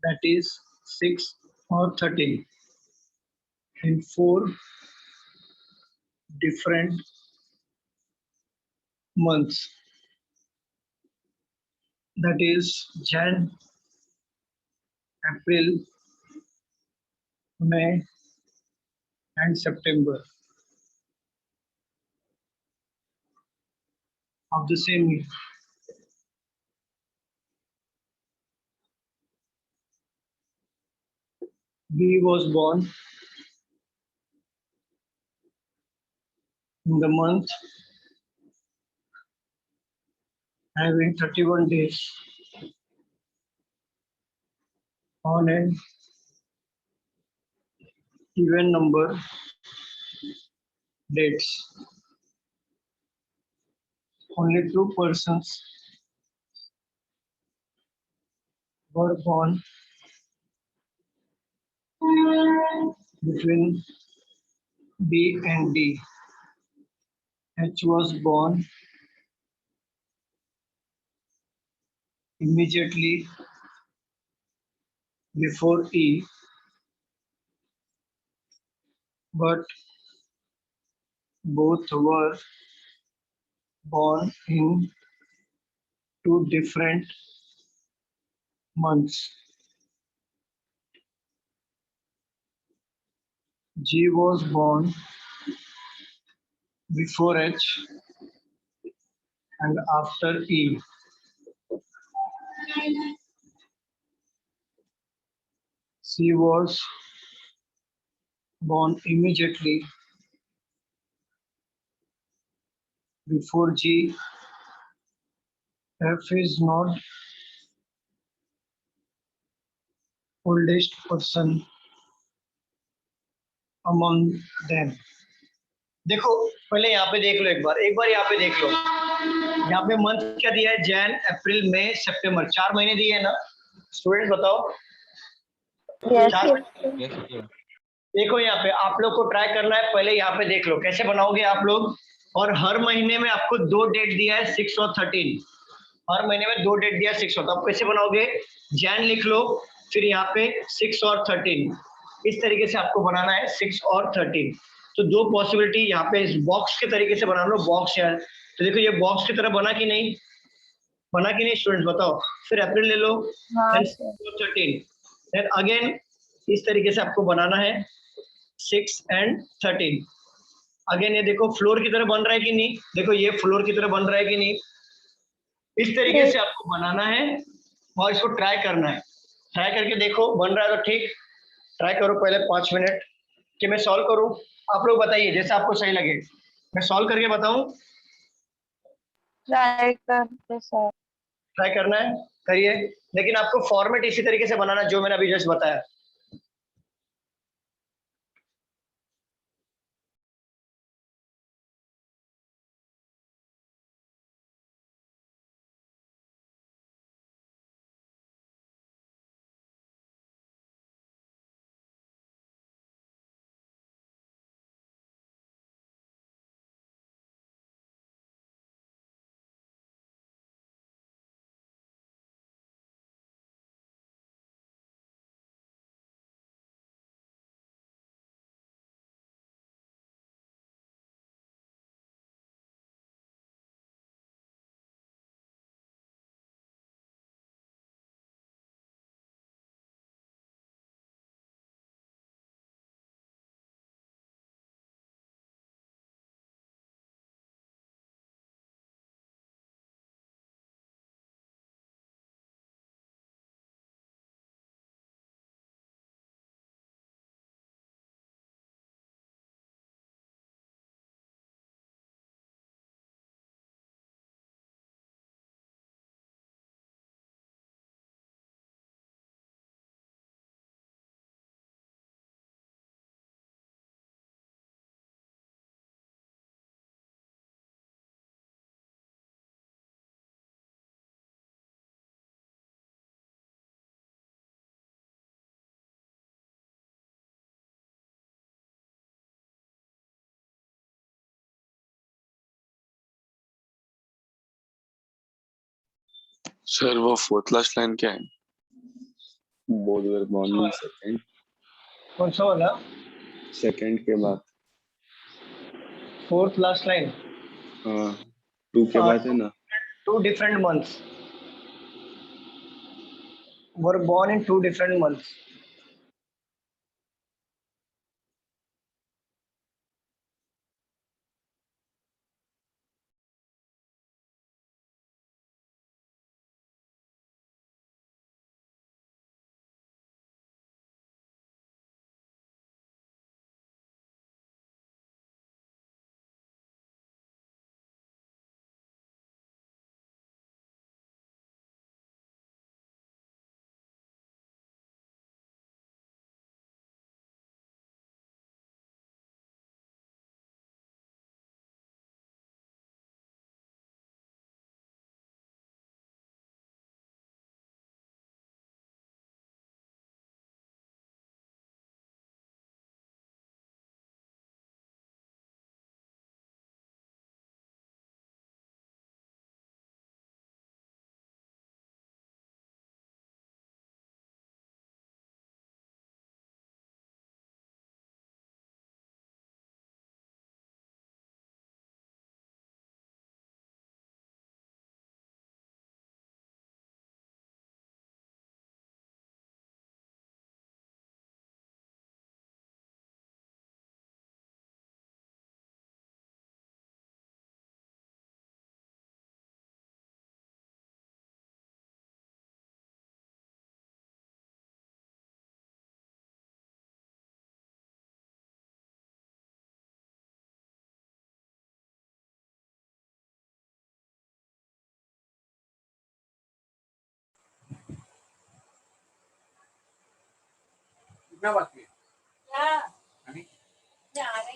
that is 6 or 13, in 4 different months, that is Jan, April, May and September of the same year. B was born in the month having 31 days on an even number dates. Only 2 persons were born between B and D. H was born immediately before E, but both were born in 2 different months. G was born before H and after E. C was born immediately before G. F is not oldest person among them. देखो पहले यहाँ पे देख लो, एक बार यहाँ पे देख लो। यहाँ पे मंथ क्या दिया है? जैन, अप्रैल, मई, सितंबर, 4 महीने दिए हैं ना? स्टूडेंट्स बताओ। देखो यहाँ पे आप लोग को ट्राई करना है, पहले यहाँ पे देख लो कैसे बनाओगे आप लोग। और हर महीने में आपको 2 डेट दिया है, 6 और 13। हर महीने में 2 डेट दिया है 6 और, तो आप कैसे बनाओगे? जैन लिख लो, फिर यहाँ पे 6 और 13, इस तरीके से आपको बनाना है 6 और 13। तो 2 पॉसिबिलिटी यहाँ पे इस बॉक्स के तरीके से बना लो, बॉक्स यार। तो देखो ये बॉक्स की तरह बना कि नहीं, बना कि नहीं स्टूडेंट्स बताओ। फिर अप्रैल ले लो, 13, देन अगेन इस तरीके से आपको बनाना है 6 एंड 13। अगेन ये देखो फ्लोर की तरह बन रहा है कि नहीं, देखो ये फ्लोर की तरह बन रहा है कि नहीं, इस तरीके से आपको बनाना है और इसको ट्राई करना है। ट्राई करके देखो बन रहा है तो ठीक, ट्राई करो पहले 5 मिनट कि मैं सॉल्व करूं। आप लोग बताइए जैसा आपको सही लगे, मैं सॉल्व करके बताऊं। ट्राई करना है, करिए, लेकिन आपको फॉर्मेट इसी तरीके से बनाना जो मैंने अभी जस्ट बताया। सर वो फोर्थ लास्ट लाइन क्या है? Both were born in second, कौन सा वाला? सेकंड के बाद। Fourth last line. हाँ, 2 के बाद है ना? 2 different months. Were born in 2 different months.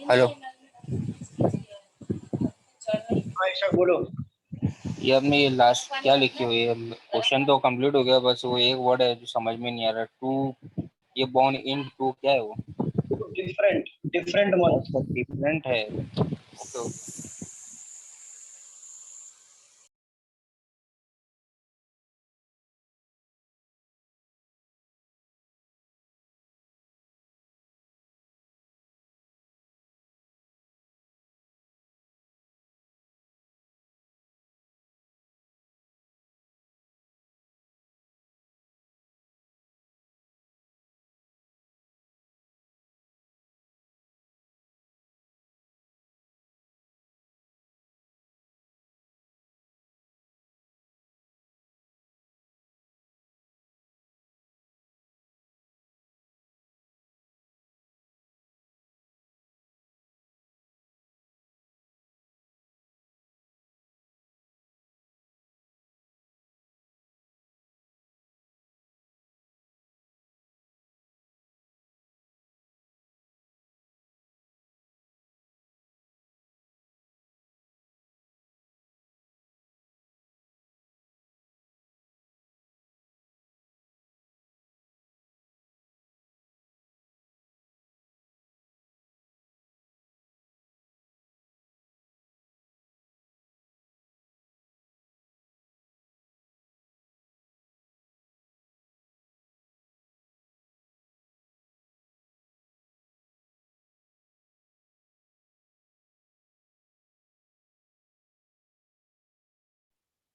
Hello. Ayesha बोलो। ये अब मैं ये लास्ट क्या लिखी हुई है? क्वेश्चन तो कंप्लीट हो गया, बस वो एक वर्ड है जो समझ में नहीं आ रहा। टू, ये बॉर्न इन टू क्या है वो? Different months. अच्छा, डिफरेंट है। तो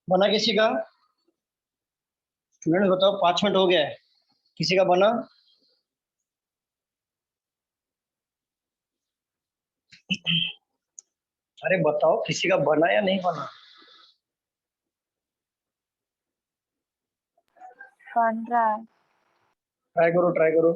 बना किसी का? स्टूडेंट बताओ, 5 मिनट हो गया है। किसी का बना? अरे बताओ, किसी का बना या नहीं बना? बन रहा है। ट्राई करो, ट्राई करो।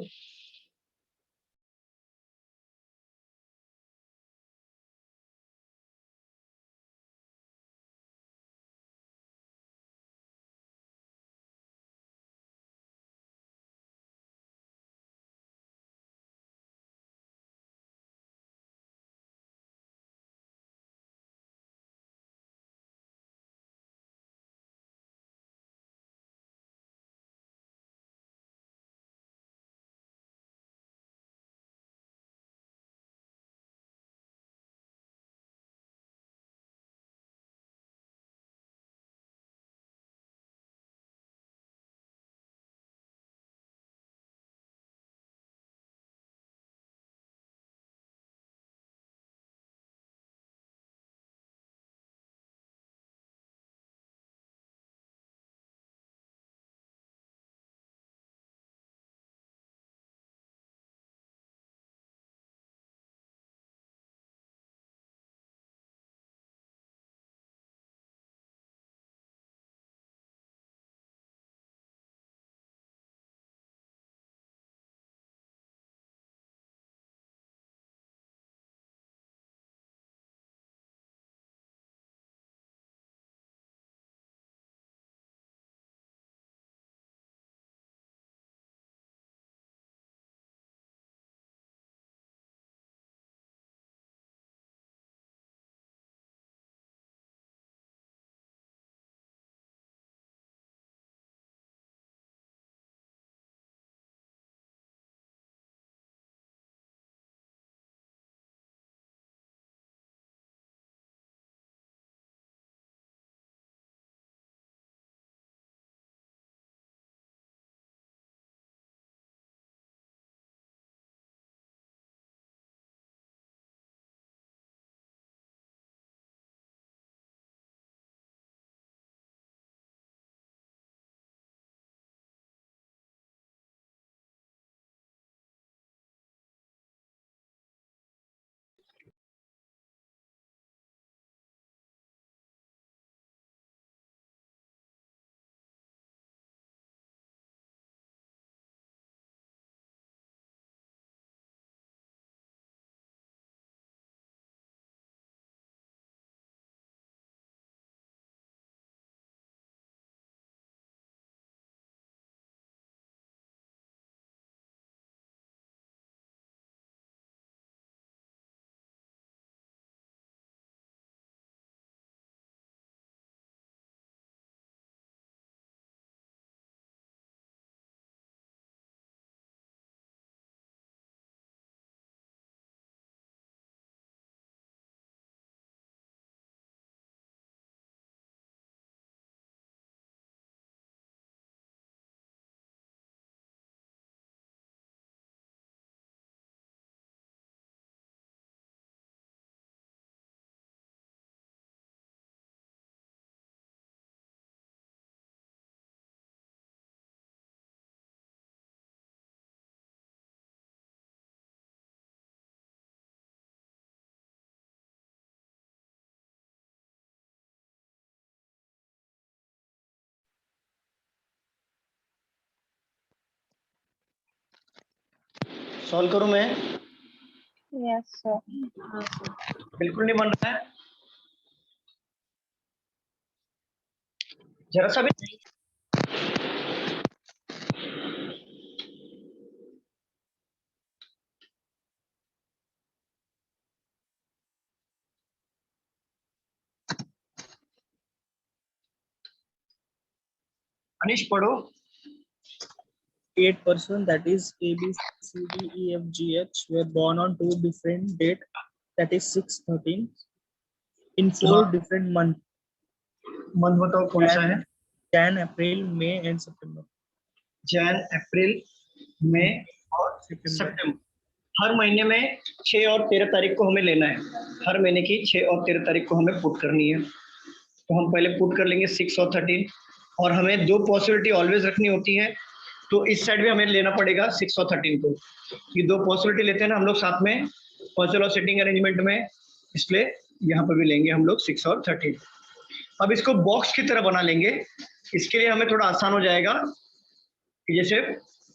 सॉल्व करूं मैं? Yes sir. बिल्कुल नहीं बन रहा है, जरा सा भी नहीं। अनिश पढ़ो। 8 person, that is A, B, C, D, E, F, G, H, were born on 2 different dates, that is 6/13, in 4 different months. Month बताओ कौन सा है? Jan, April, May, and September. Jain, अप्रैल, मई और सितंबर। हर महीने में 6 और 13 तारीख को हमें लेना है। हर महीने की 6 और 13 तारीख को हमें पुट करनी है। तो हम पहले पुट कर लेंगे 6 और 13, और हमें 2 पॉसिबिलिटी ऑलवेज रखनी होती है, तो इस साइड में हमें लेना पड़ेगा 6 और 13 को। ये 2 पॉसिबिलिटी लेते हैं ना हम लोग साथ में पॉजिटिव और सिटिंग अरेंजमेंट में, इसलिए यहाँ पर भी लेंगे हम लोग 6 और 13। अब इसको बॉक्स की तरह बना लेंगे। इसके लिए हमें थोड़ा आसान हो जाएगा कि जैसे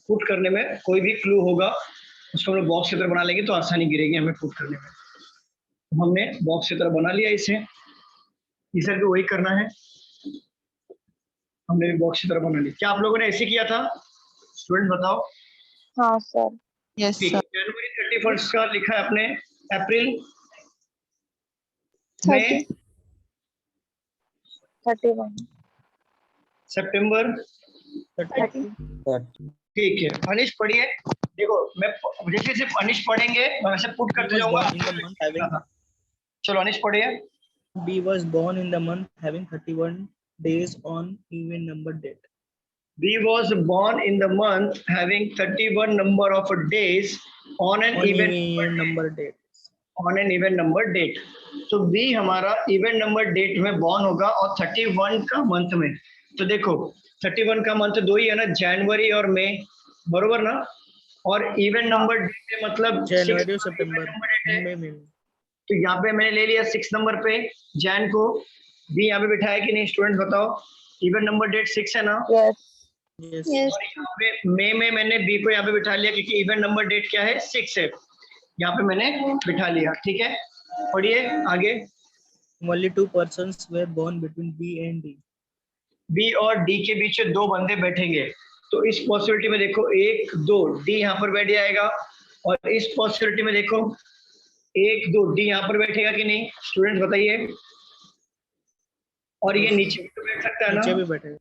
पुट करने में कोई भी क्लू होगा उसको हम लोग बॉक्स की तरह बना लेंगे तो आसानी गिरेगी हमें पुट करने में। तो हमने बॉक्स की तरह बना लिया इसे, इसे भी वही करना है, हमने भी बॉक्स की तरह बना लिया। क्या आप लोगों ने ऐसे किया था? स्टूडेंट बताओ। हाँ सर। यस ठीक है, जनवरी 31 का लिखा है आपने, अप्रैल, मई, 31, सितंबर, 30। ठीक है। अनिश पढ़िए। देखो मैं जैसे सिर्फ अनिश पढ़ेंगे मैं वैसे पुट करते जाऊंगा। चलो अनिश पढ़िए। B was born in the month having 31 days on even number date. B was born in the month having 31 number of days on an even number date. On an even number date. तो B हमारा इवन नंबर डेट में बॉर्न होगा और 31 का मंथ में। तो देखो 31 का मंथ 2 ही है ना, जनवरी और मई, बरोबर ना? और इवन नंबर डेट मतलब जनवरी, सितंबर, मई। तो यहाँ पे मैंने ले लिया 6 नंबर पे जैन को। बी यहाँ पे बिठाया कि नहीं? स्टूडेंट बताओ। इवन नंबर डेट 6 है ना? Yes. और यहाँ पे मई में मैंने बी को यहाँ पे बिठा लिया क्योंकि इवन नंबर डेट क्या है? 6 है, यहाँ पे मैंने बिठा लिया। ठीक है, पढ़िए आगे। Only 2 persons were born between B and D. B और डी के बीच में 2 बंदे बैठेंगे, तो इस पॉसिबिलिटी में देखो 1 2 डी यहाँ पर बैठ जाएगा, और इस पॉसिबिलिटी में देखो 1 2 डी यहाँ पर बैठेगा कि नहीं? स्टूडेंट बताइए। और ये नीचे भी तो बैठ सकता है ना? नीचे भी बैठेगा।